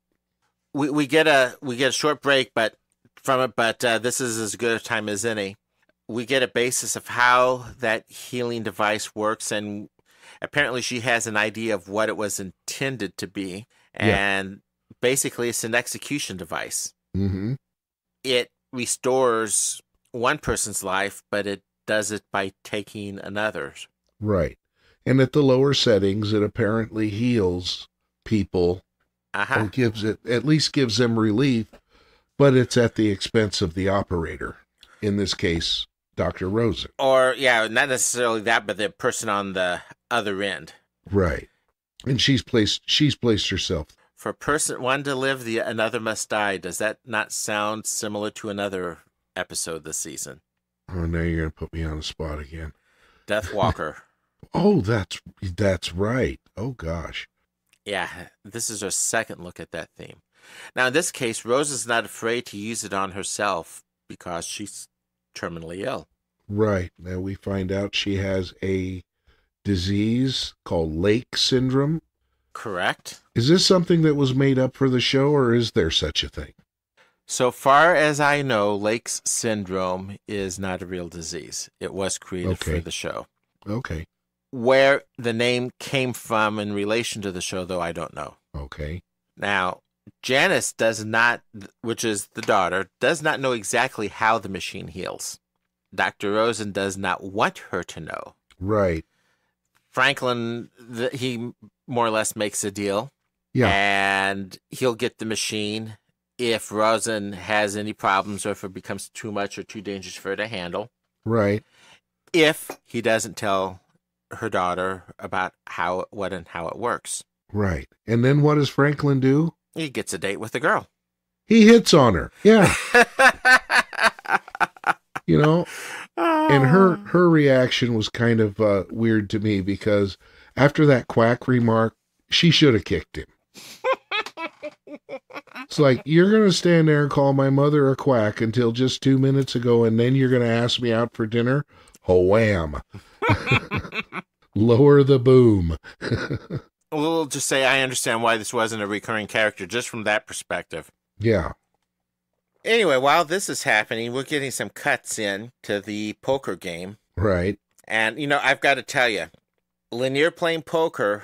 We get a short break, but this is as good a time as any. We get a basis of how that healing device works, and apparently she has an idea of what it was intended to be, and basically it's an execution device. Mm-hmm. It restores one person's life, but it does it by taking another's. Right. And at the lower settings, it apparently heals people. Uh-huh. Or at least gives them relief, but it's at the expense of the operator. In this case, Dr. Rosen. Or, not necessarily that, but the person on the other end. Right. And she's placed herself For a person one to live, another must die. Does that not sound similar to another episode this season? Oh, now you're going to put me on the spot again. Death Walker. Oh, that's right. Oh, gosh. Yeah, this is our second look at that theme. Now, in this case, Rose is not afraid to use it on herself because she's terminally ill. Right. Now we find out she has a disease called Lake syndrome. Correct. Is this something that was made up for the show, or is there such a thing? So far as I know, Lake's syndrome is not a real disease. It was created for the show. Okay. Where the name came from in relation to the show, though, I don't know. Okay. Now, Janice does not, which is the daughter, does not know exactly how the machine heals. Dr. Rosen does not want her to know. Right. Franklin, he more or less makes a deal. Yeah. And he'll get the machine if Rosen has any problems or if it becomes too much or too dangerous for her to handle. Right. If he doesn't tell her daughter about what and how it works. Right. And then what does Franklin do? He gets a date with the girl. He hits on her. Yeah. You know, and her reaction was kind of weird to me because after that quack remark, she should have kicked him. It's like, you're going to stand there and call my mother a quack until just 2 minutes ago, and then you're going to ask me out for dinner? Oh, wham. Lower the boom. We'll just say I understand why this wasn't a recurring character, just from that perspective. Yeah. Anyway, while this is happening, we're getting some cuts in to the poker game. Right. And, I've got to tell you, Lennier playing poker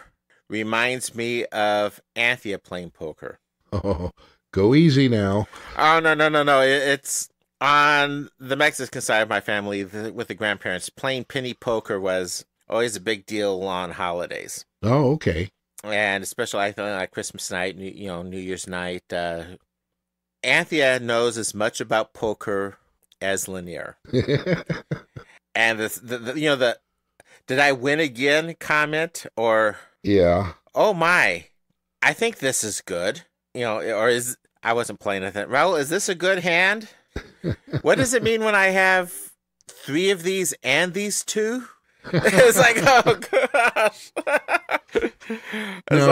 reminds me of Anthea playing poker. Oh, go easy now. Oh, no. It's on the Mexican side of my family with the grandparents. Playing penny poker was always a big deal on holidays. Oh, okay. And especially, I thought, like Christmas night, New Year's night. Anthea knows as much about poker as Lennier. And the did I win again comment or... Yeah. Oh my, I think this is good. Or I wasn't playing with it. Raul, is this a good hand? What does it mean when I have 3 of these and these 2? It's like, oh gosh. No,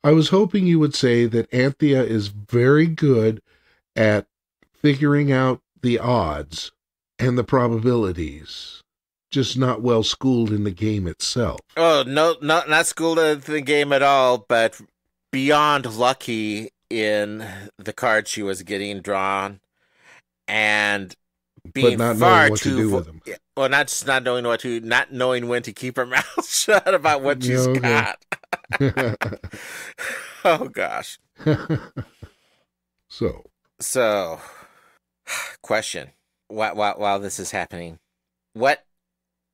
I was hoping you would say that Anthea is very good at figuring out the odds and the probabilities, just not well schooled in the game itself. Oh, no, not schooled in the game at all, but beyond lucky in the cards she was getting drawn and being but not far knowing what too to do with them. Well, not just not knowing when to keep her mouth shut about what she's got. Oh gosh. So, question: while this is happening, what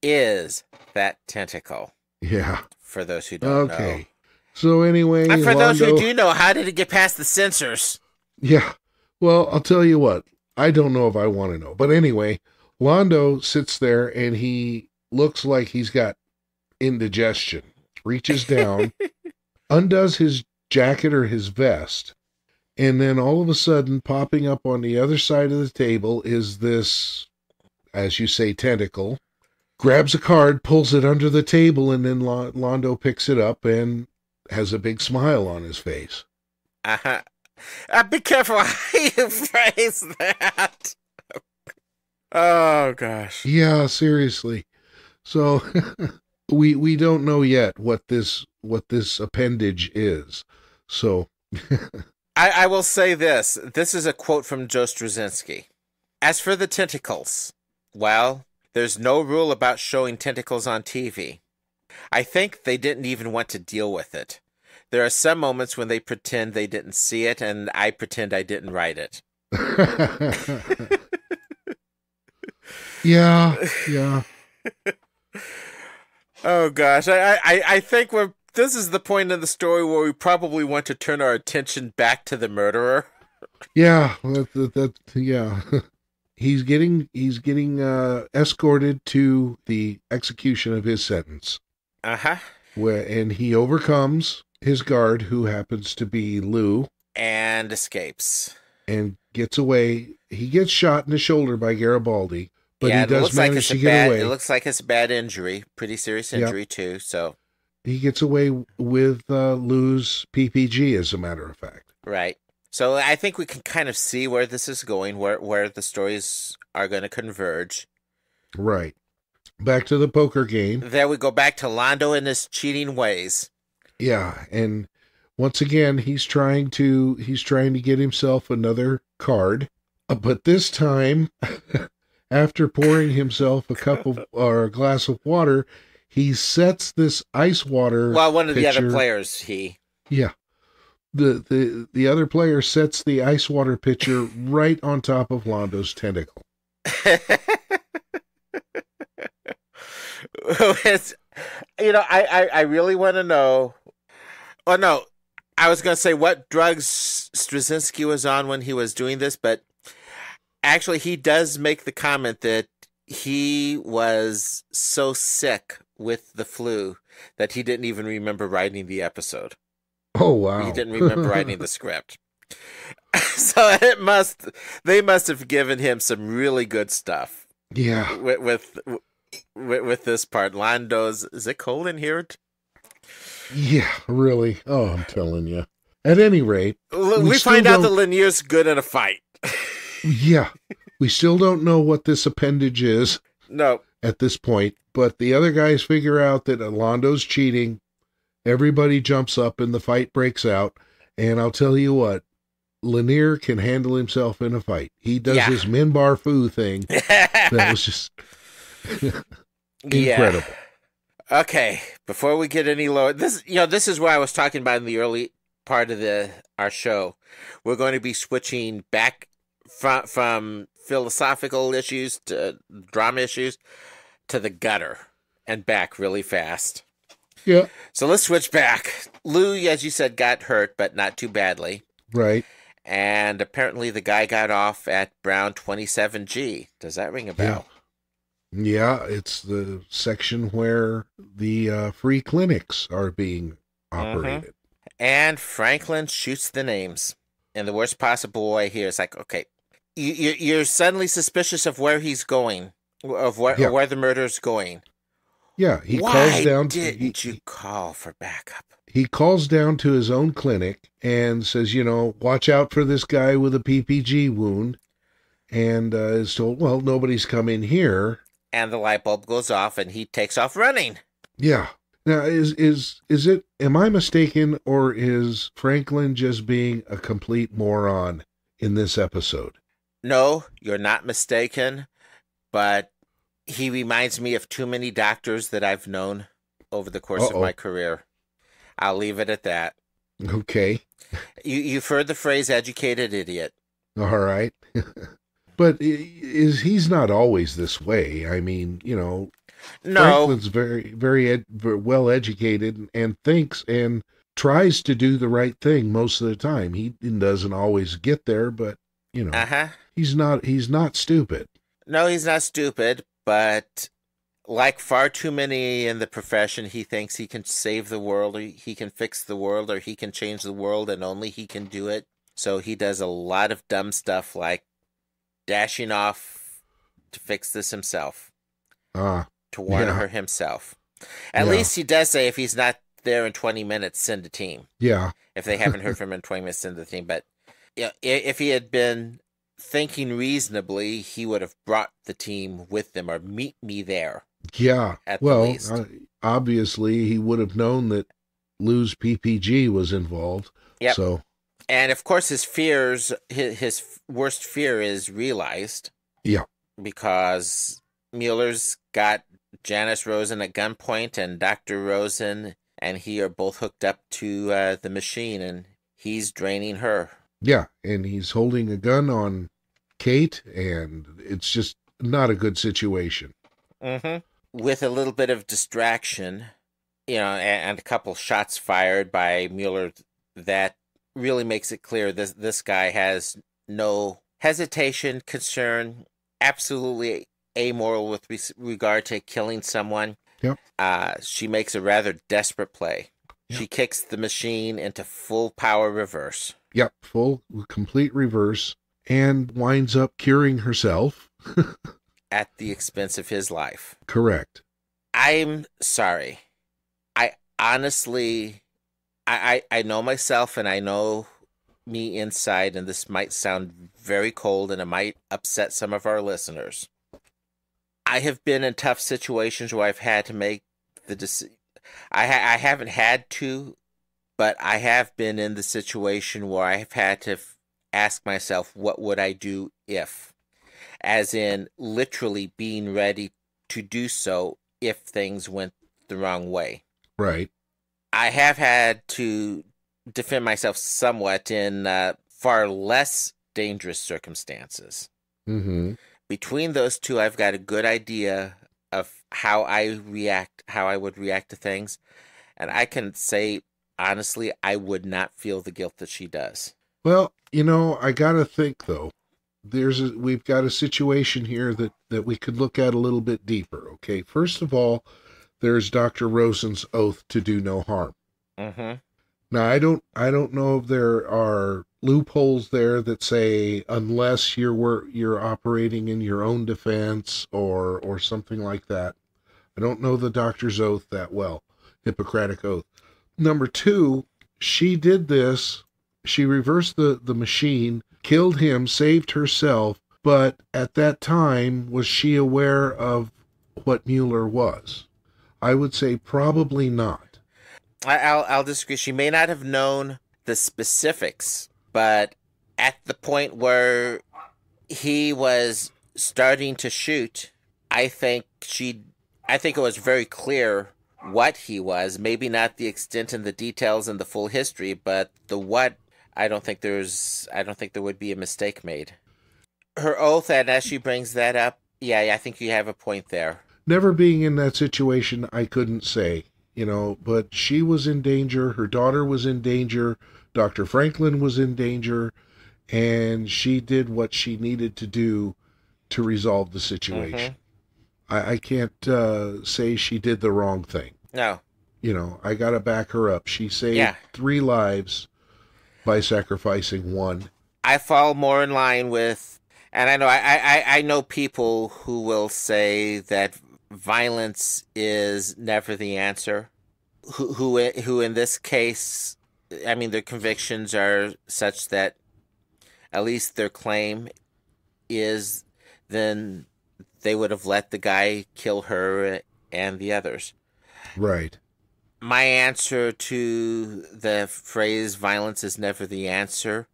is that tentacle? Yeah. For those who don't know. Okay. So anyway, and for Londo, those who do know, how did it get past the censors? Yeah. Well, I'll tell you what. I don't know if I want to know. But anyway, Londo sits there and he looks like he's got indigestion. Reaches down, undoes his jacket or his vest, and then all of a sudden, popping up on the other side of the table is this, as you say, tentacle. Grabs a card, pulls it under the table, and then Londo picks it up and has a big smile on his face. Uh-huh. Be careful how you phrase that. Oh, gosh. Yeah, seriously. So, we don't know yet what this appendage is. So... I will say this. This is a quote from Joe Straczynski. As for the tentacles, well, there's no rule about showing tentacles on TV. I think they didn't even want to deal with it. There are some moments when they pretend they didn't see it, and I pretend I didn't write it. Yeah. Oh, gosh. I think this is the point in the story where we probably want to turn our attention back to the murderer. Yeah, yeah. He's getting escorted to the execution of his sentence. Uh-huh. And he overcomes, his guard, who happens to be Lou, and escapes. and gets away. He gets shot in the shoulder by Garibaldi, but Yeah, he it does looks like manage it's to a get bad. away. It looks like it's a bad injury, pretty serious Yep. injury too. So He gets away with Lou's PPG, as a matter of fact. right. So I think we can kind of see where this is going, where the stories are going to converge. Right. Back to the poker game. There we go back to Londo and his cheating ways. Yeah, and once again he's trying to get himself another card, but this time, after pouring himself a cup of or a glass of water, he sets this ice water. Well, one of the other pitcher- players, Yeah. The other player sets the ice water pitcher right on top of Londo's tentacle. It's, I really want to know. Oh no, I was going to say what drugs Straczynski was on when he was doing this, but actually he does make the comment that he was so sick with the flu that he didn't even remember writing the episode. Oh wow! He didn't remember writing the script. So they must have given him some really good stuff. Yeah. With this part, Londo's, is it cold in here? Yeah, really. Oh, I'm telling you. At any rate, We find out that Lennier's good in a fight. Yeah, we still don't know what this appendage is. No. At this point, but the other guys figure out that Londo's cheating. Everybody jumps up and the fight breaks out. And I'll tell you what, Lennier can handle himself in a fight. He does his Minbar Fu thing. That was just incredible. Yeah. Okay, before we get any lower, this is where I was talking about in the early part of our show. We're going to be switching back from philosophical issues to drama issues to the gutter and back really fast. Yeah. So let's switch back. Lou, as you said, got hurt, but not too badly. Right. And apparently the guy got off at Brown 27G. Does that ring a bell? Yeah, it's the section where the free clinics are being operated. Mm-hmm. And Franklin shoots the names in the worst possible way here. It's like, okay, you're suddenly suspicious of where he's going, of where the murder's going. Yeah, he Why calls down. Didn't you call for backup? He calls down to his own clinic and says, watch out for this guy with a PPG wound. And is told, well, nobody's come in here. And the light bulb goes off, and he takes off running. Yeah. Now, is it? Am I mistaken, or is Franklin just being a complete moron in this episode? No, you're not mistaken, but he reminds me of too many doctors that I've known over the course of my career. I'll leave it at that. Okay. You've heard the phrase "educated idiot." All right. But he's not always this way. I mean, No. Franklin's very, very well educated and thinks and tries to do the right thing most of the time. He doesn't always get there, but he's not stupid. No, he's not stupid, but like far too many in the profession, he thinks he can save the world, or he can fix the world, or he can change the world, and only he can do it. So he does a lot of dumb stuff like dashing off to fix this himself. To warn her himself. At least he does say if he's not there in 20 minutes, send a team. Yeah. If they haven't heard from him in 20 minutes, send the team. But if he had been thinking reasonably, he would have brought the team with them or meet me there. Yeah. At the least. Obviously, he would have known that Lou's PPG was involved. Yep. So. And of course, his fears, his worst fear is realized. Yeah. Because Mueller's got Janice Rosen at gunpoint, and Dr. Rosen and he are both hooked up to the machine, and he's draining her. Yeah, and he's holding a gun on Kate, and it's just not a good situation. Mm-hmm. With a little bit of distraction, and a couple shots fired by Mueller, that really makes it clear this guy has no hesitation, concern, absolutely amoral with regard to killing someone. Yep. She makes a rather desperate play. She kicks the machine into full power reverse. Yep, full, complete reverse, and winds up curing herself. At the expense of his life. Correct. I'm sorry. I honestly, I know myself and I know me inside, and this might sound very cold and it might upset some of our listeners. I have been in tough situations where I've had to make the decision. I haven't had to, but I have been in the situation where I've had to ask myself, what would I do if? As in literally being ready to do so if things went the wrong way. Right. I have had to defend myself somewhat in far less dangerous circumstances. Mm-hmm. Between those two, I've got a good idea of how I would react to things. And I can say, honestly, I would not feel the guilt that she does. Well, I got to think, though. We've got a situation here that we could look at a little bit deeper, okay? First of all, there's Dr. Rosen's oath to do no harm. Mm-hmm. Now, I don't know if there are loopholes there that say unless you're operating in your own defense or something like that. I don't know the doctor's oath that well, Hippocratic oath. Number two, she did this. She reversed the machine, killed him, saved herself, but at that time, was she aware of what Mueller was? I would say probably not. I'll disagree. She may not have known the specifics, but at the point where he was starting to shoot, I think it was very clear what he was. Maybe not the extent and the details and the full history, but the what. I don't think there would be a mistake made. Her oath, and as she brings that up, yeah, I think you have a point there. Never being in that situation, I couldn't say. But she was in danger, her daughter was in danger, Dr. Franklin was in danger, and she did what she needed to do to resolve the situation. Mm-hmm. I can't say she did the wrong thing. No. I gotta back her up. She saved 3 lives by sacrificing 1. I fall more in line with, and I know people who will say that violence is never the answer, who in this case, I mean, their convictions are such that at least their claim is then they would have let the guy kill her and the others. Right. My answer to the phrase violence is never the answer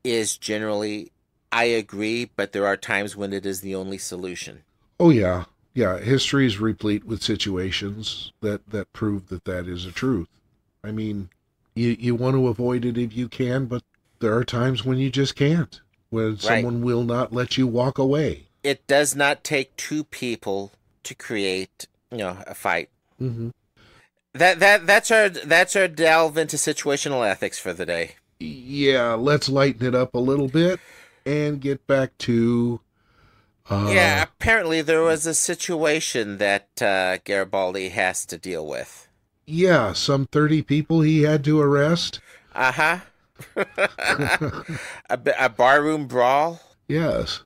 is generally, I agree, but there are times when it is the only solution. Oh, yeah. Yeah, history is replete with situations that prove that is a truth. I mean, you want to avoid it if you can, but there are times when you just can't, when someone will not let you walk away. It does not take 2 people to create, a fight. Mm-hmm. That's our delve into situational ethics for the day. Yeah, let's lighten it up a little bit and get back to... apparently there was a situation that Garibaldi has to deal with. Yeah, some 30 people he had to arrest. Uh-huh. a barroom brawl. Yes.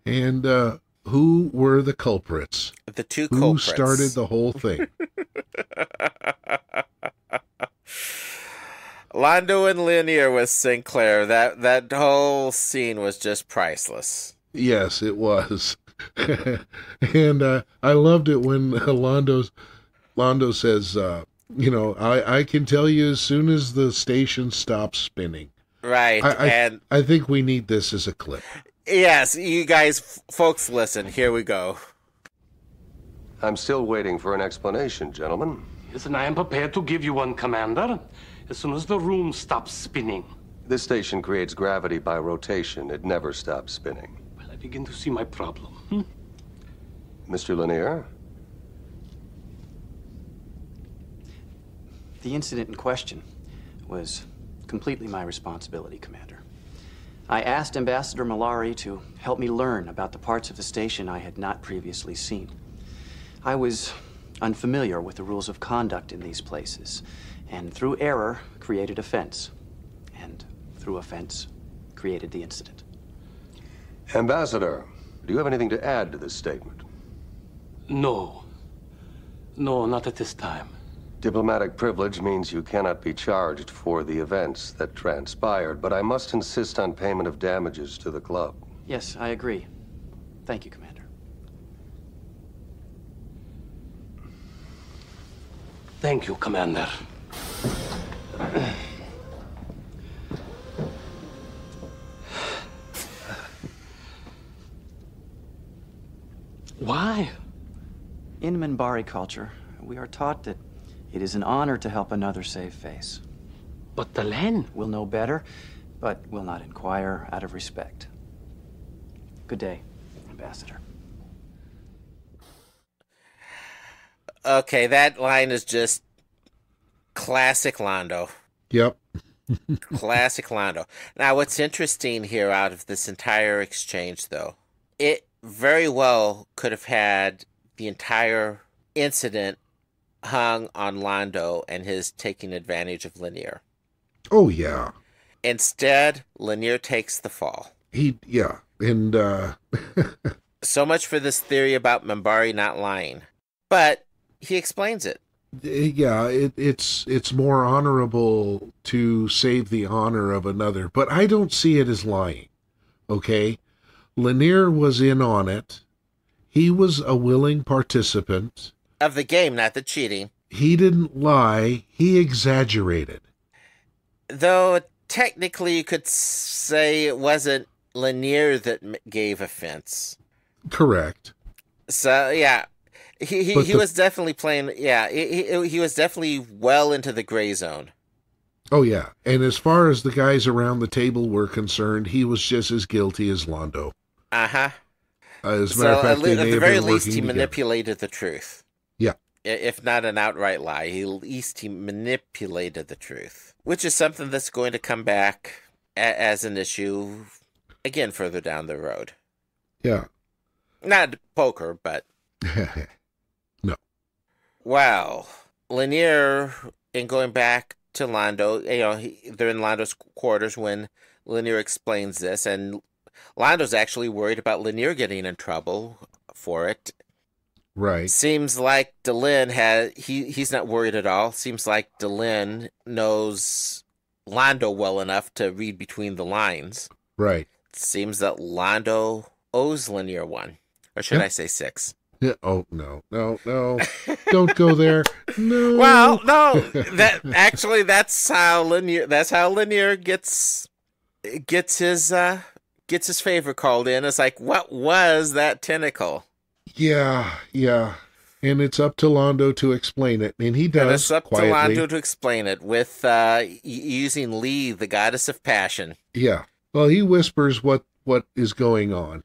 And who were the culprits? The 2 culprits. Who started the whole thing? Londo and Lennier with Sinclair. That whole scene was just priceless. Yes, it was. And I loved it when Londo says, I can tell you as soon as the station stops spinning. Right. I think we need this as a clip. Yes, you guys, folks, listen. Here we go. I'm still waiting for an explanation, gentlemen. Yes, and I am prepared to give you one, Commander, as soon as the room stops spinning. This station creates gravity by rotation. It never stops spinning. Well, I begin to see my problem. Mr. Lennier? The incident in question was completely my responsibility, Commander. I asked Ambassador Malari to help me learn about the parts of the station I had not previously seen. I was unfamiliar with the rules of conduct in these places, and through error created offense, and through offense created the incident. Ambassador, do you have anything to add to this statement? No. No, not at this time. Diplomatic privilege means you cannot be charged for the events that transpired, but I must insist on payment of damages to the club. Yes, I agree. Thank you, Commander. Thank you, Commander. Why? In Minbari culture, we are taught that it is an honor to help another save face. But the Len. We'll know better, but will not inquire out of respect. Good day, Ambassador. Okay, that line is just classic Londo. Yep. Classic Londo. Now, what's interesting here out of this entire exchange, though, it very well could have had the entire incident hung on Londo and his taking advantage of Lennier. Oh, yeah. Instead, Lennier takes the fall. Yeah. And, So much for this theory about Minbari not lying. But he explains it. yeah, it's more honorable to save the honor of another, but I don't see it as lying. Okay? Lennier was in on it. He was a willing participant. Of the game, not the cheating. He didn't lie. He exaggerated. Though technically you could say it wasn't Lennier that gave offense. Correct. So, yeah. He was definitely playing, yeah, he was definitely well into the gray zone. Oh, yeah. And as far as the guys around the table were concerned, he was just as guilty as Londo. Uh-huh. As a matter of fact, at the very least, he together. manipulated the truth. Yeah. If not an outright lie, at least he manipulated the truth. Which is something that's going to come back as an issue, again, further down the road. Yeah. Not poker, but... No. Well, Lennier, in going back to Londo, they're in Londo's quarters when Lennier explains this, and Londo's actually worried about Lennier getting in trouble for it. Right. Seems like Delenn he's not worried at all. Seems like Delenn knows Londo well enough to read between the lines. Right. Seems that Londo owes Lennier one. Or should I say 6? Yeah. Oh, no. Don't go there. No. Well, no. That's how Lennier gets his favor called in. It's like, what was that tentacle? Yeah. And it's up to Londo to explain it. And he does. And it's up quietly. to Londo to explain it with using Lee, the goddess of passion. Yeah. Well, he whispers what is going on.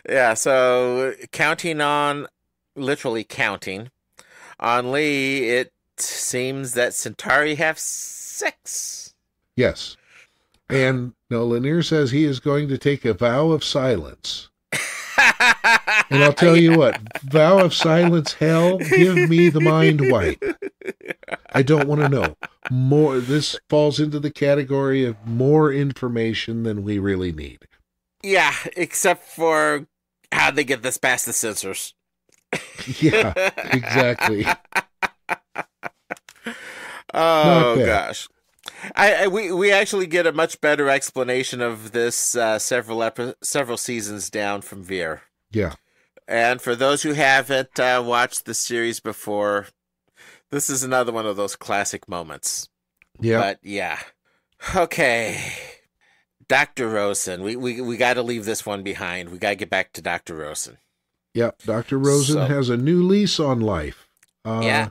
Yeah, so literally counting on Lee, it seems that Centauri have 6. Yes. And no, Lennier says he is going to take a vow of silence. And I'll tell you what, vow of silence, hell, give me the mind wipe. I don't want to know. More. This falls into the category of more information than we really need. Yeah, except for how they get this past the censors. Yeah, exactly. Oh, gosh. We actually get a much better explanation of this several seasons down from Veer. Yeah. And for those who haven't watched the series before, this is another one of those classic moments. Yeah. But yeah. Okay. Dr. Rosen. We got to leave this one behind. We got to get back to Dr. Rosen. Yep. Dr. Rosen has a new lease on life. Yeah.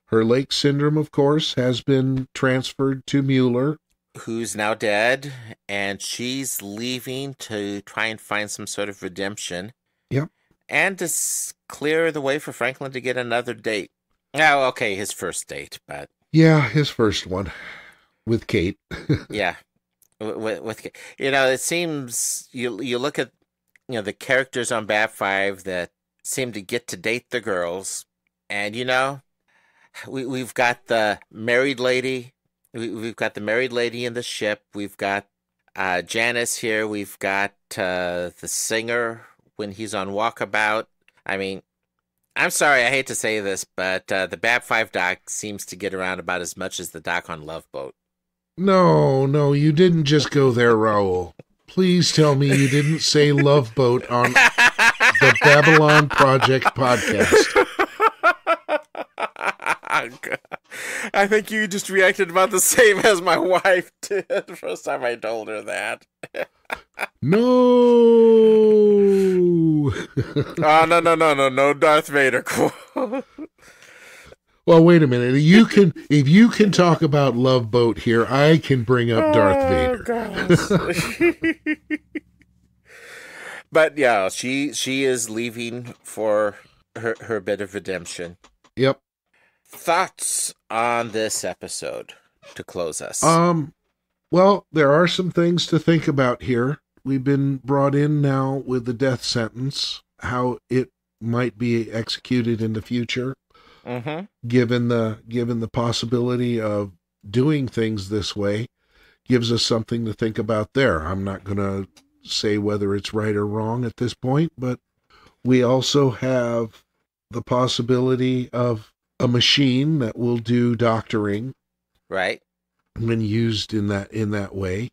Her Lake syndrome, of course, has been transferred to Mueller, who's now dead, and she's leaving to try and find some sort of redemption. Yep. And to clear the way for Franklin to get another date. Oh, okay, his first date, but... Yeah, his first one. With Kate. Yeah. With Kate. It seems... You look at, the characters on Bab 5 that seem to get to date the girls, and, we've got the married lady. We've got the married lady in the ship. We've got Janice here. We've got the singer when he's on walkabout. I mean, I'm sorry, I hate to say this, but the Bab 5 doc seems to get around about as much as the doc on Love Boat. No, you didn't just go there, Raul. Please tell me you didn't say Love Boat on the Babylon Project podcast. I think you just reacted about the same as my wife did the first time I told her that. No. Oh, no, Darth Vader quote. Well, wait a minute. If you can talk about Love Boat here, I can bring up Darth Vader. But yeah, she is leaving for her bit of redemption. Yep. Thoughts on this episode to close us? Well, there are some things to think about here. We've been brought in now with the death sentence, how it might be executed in the future. Mm-hmm. Given the possibility of doing things this way, gives us something to think about there. I'm not going to say whether it's right or wrong at this point, but we also have the possibility of a machine that will do doctoring, right, when used in that way.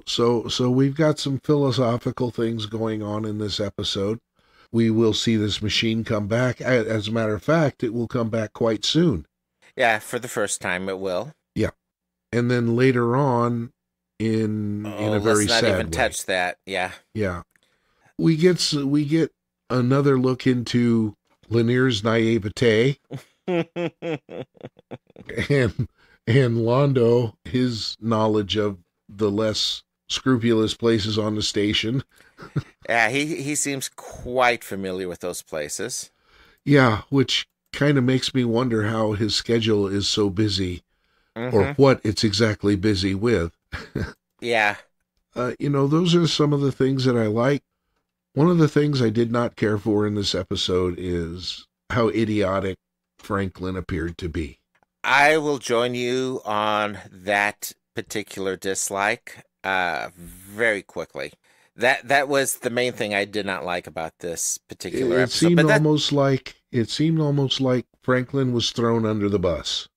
So we've got some philosophical things going on in this episode. We will see this machine come back. As a matter of fact, it will come back quite soon. Yeah, for the first time it will. Yeah. And then later on, in a very sad way. Let's not even touch that, yeah. Yeah. We get another look into Lennier's naivete. and Londo, his knowledge of the less scrupulous places on the station. Yeah, he seems quite familiar with those places. Yeah, which kind of makes me wonder how his schedule is so busy, or what it's exactly busy with. Yeah. Those are some of the things that I like. One of the things I did not care for in this episode is how idiotic Franklin appeared to be. I will join you on that particular dislike very quickly. That was the main thing I did not like about this particular episode. It seemed almost like Franklin was thrown under the bus.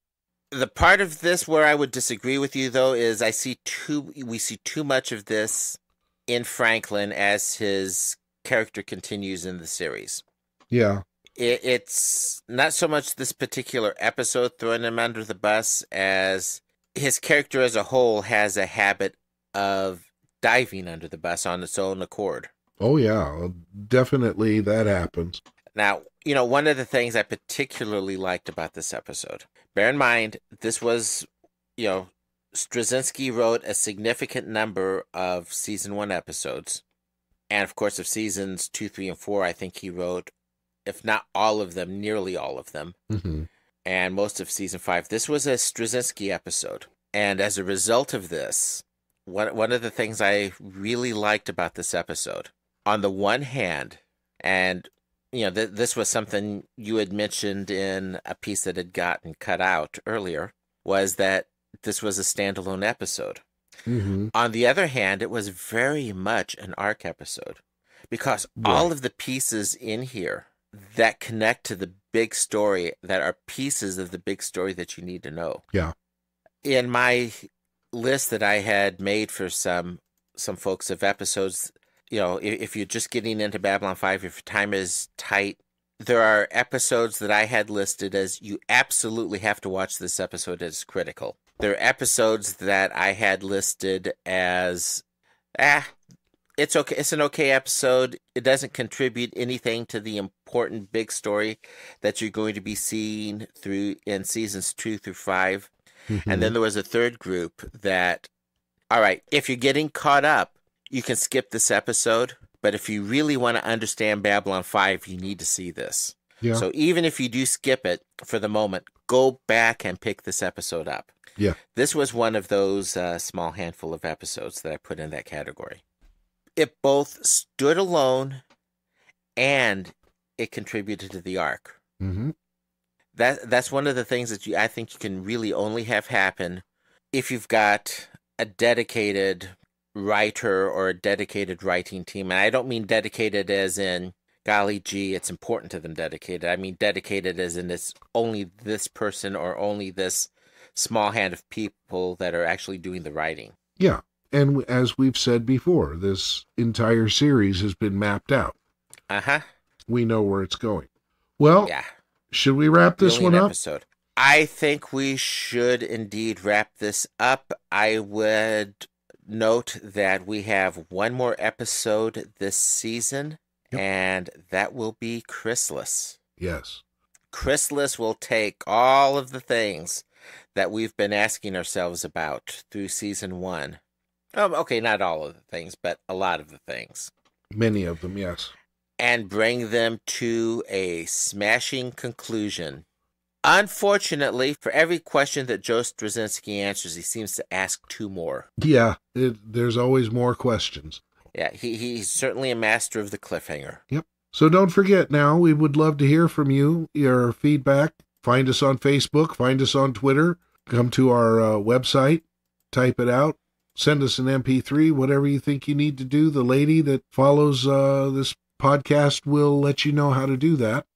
The part of this where I would disagree with you, though, is we see too much of this in Franklin as his character continues in the series. Yeah. It's not so much this particular episode throwing him under the bus as his character as a whole has a habit of diving under the bus on its own accord. Oh, yeah. Definitely that happens. Now, one of the things I particularly liked about this episode, bear in mind, this was, Straczynski wrote a significant number of season 1 episodes. And, of course, of seasons 2, 3, and 4, I think he wrote, if not all of them, nearly all of them. Mm-hmm. And most of season 5. This was a Straczynski episode. And as a result of this, one of the things I really liked about this episode, on the one hand, and this was something you had mentioned in a piece that had gotten cut out earlier, was that this was a standalone episode. Mm-hmm. On the other hand, it was very much an arc episode, because all of the pieces in here that connect to the big story, that are pieces of the big story that you need to know. Yeah. In my list that I had made for some folks of episodes, if you're just getting into Babylon 5, if your time is tight, there are episodes that I had listed as you absolutely have to watch this episode as critical. There are episodes that I had listed as, it's okay. It's an okay episode. It doesn't contribute anything to the important big story that you're going to be seeing through in seasons 2 through 5. Mm-hmm. And then there was a third group that, all right, if you're getting caught up, you can skip this episode. But if you really want to understand Babylon 5, you need to see this. Yeah. So even if you do skip it for the moment, go back and pick this episode up. Yeah. This was one of those small handful of episodes that I put in that category. It both stood alone and it contributed to the arc. Mm-hmm. That's one of the things that I think you can really only have happen if you've got a dedicated writer or a dedicated writing team. And I don't mean dedicated as in, golly gee, it's important to them dedicated. I mean dedicated as in it's only this person or only this small hand of people that are actually doing the writing. Yeah. And as we've said before, this entire series has been mapped out. Uh-huh. We know where it's going. Well, yeah. Should we wrap this one up? Episode. I think we should indeed wrap this up. I would note that we have one more episode this season, and that will be Chrysalis. Yes. Chrysalis will take all of the things that we've been asking ourselves about through season 1. Okay, not all of the things, but a lot of the things. Many of them, yes. And bring them to a smashing conclusion. Unfortunately, for every question that Joe Straczynski answers, he seems to ask 2 more. Yeah, there's always more questions. Yeah, he's certainly a master of the cliffhanger. Yep. So don't forget now, we would love to hear from you, your feedback. Find us on Facebook, find us on Twitter, come to our website, type it out, send us an MP3, whatever you think you need to do. The lady that follows this podcast will let you know how to do that.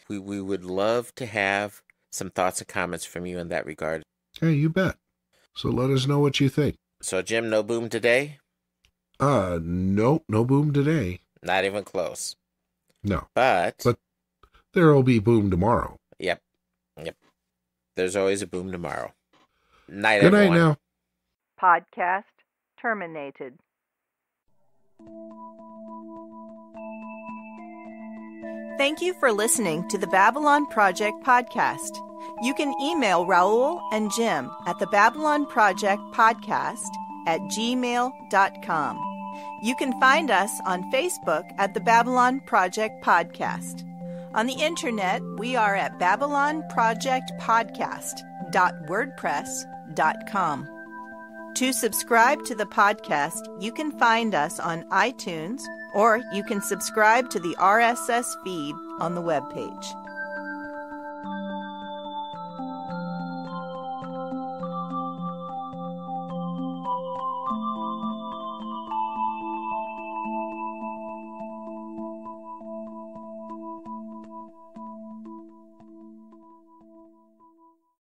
We would love to have some thoughts and comments from you in that regard. Hey, you bet. So let us know what you think. So, Jim, no boom today? Nope, no boom today. Not even close. No. But there'll be boom tomorrow. Yep. There's always a boom tomorrow. Night, Good everyone. night now. Podcast terminated. Thank you for listening to the Babylon Project podcast. You can email Raul and Jim at the Babylon Project podcast at gmail.com. You can find us on Facebook at the Babylon Project Podcast. On the internet, we are at babylonprojectpodcast.wordpress.com. To subscribe to the podcast, you can find us on iTunes, or you can subscribe to the RSS feed on the webpage.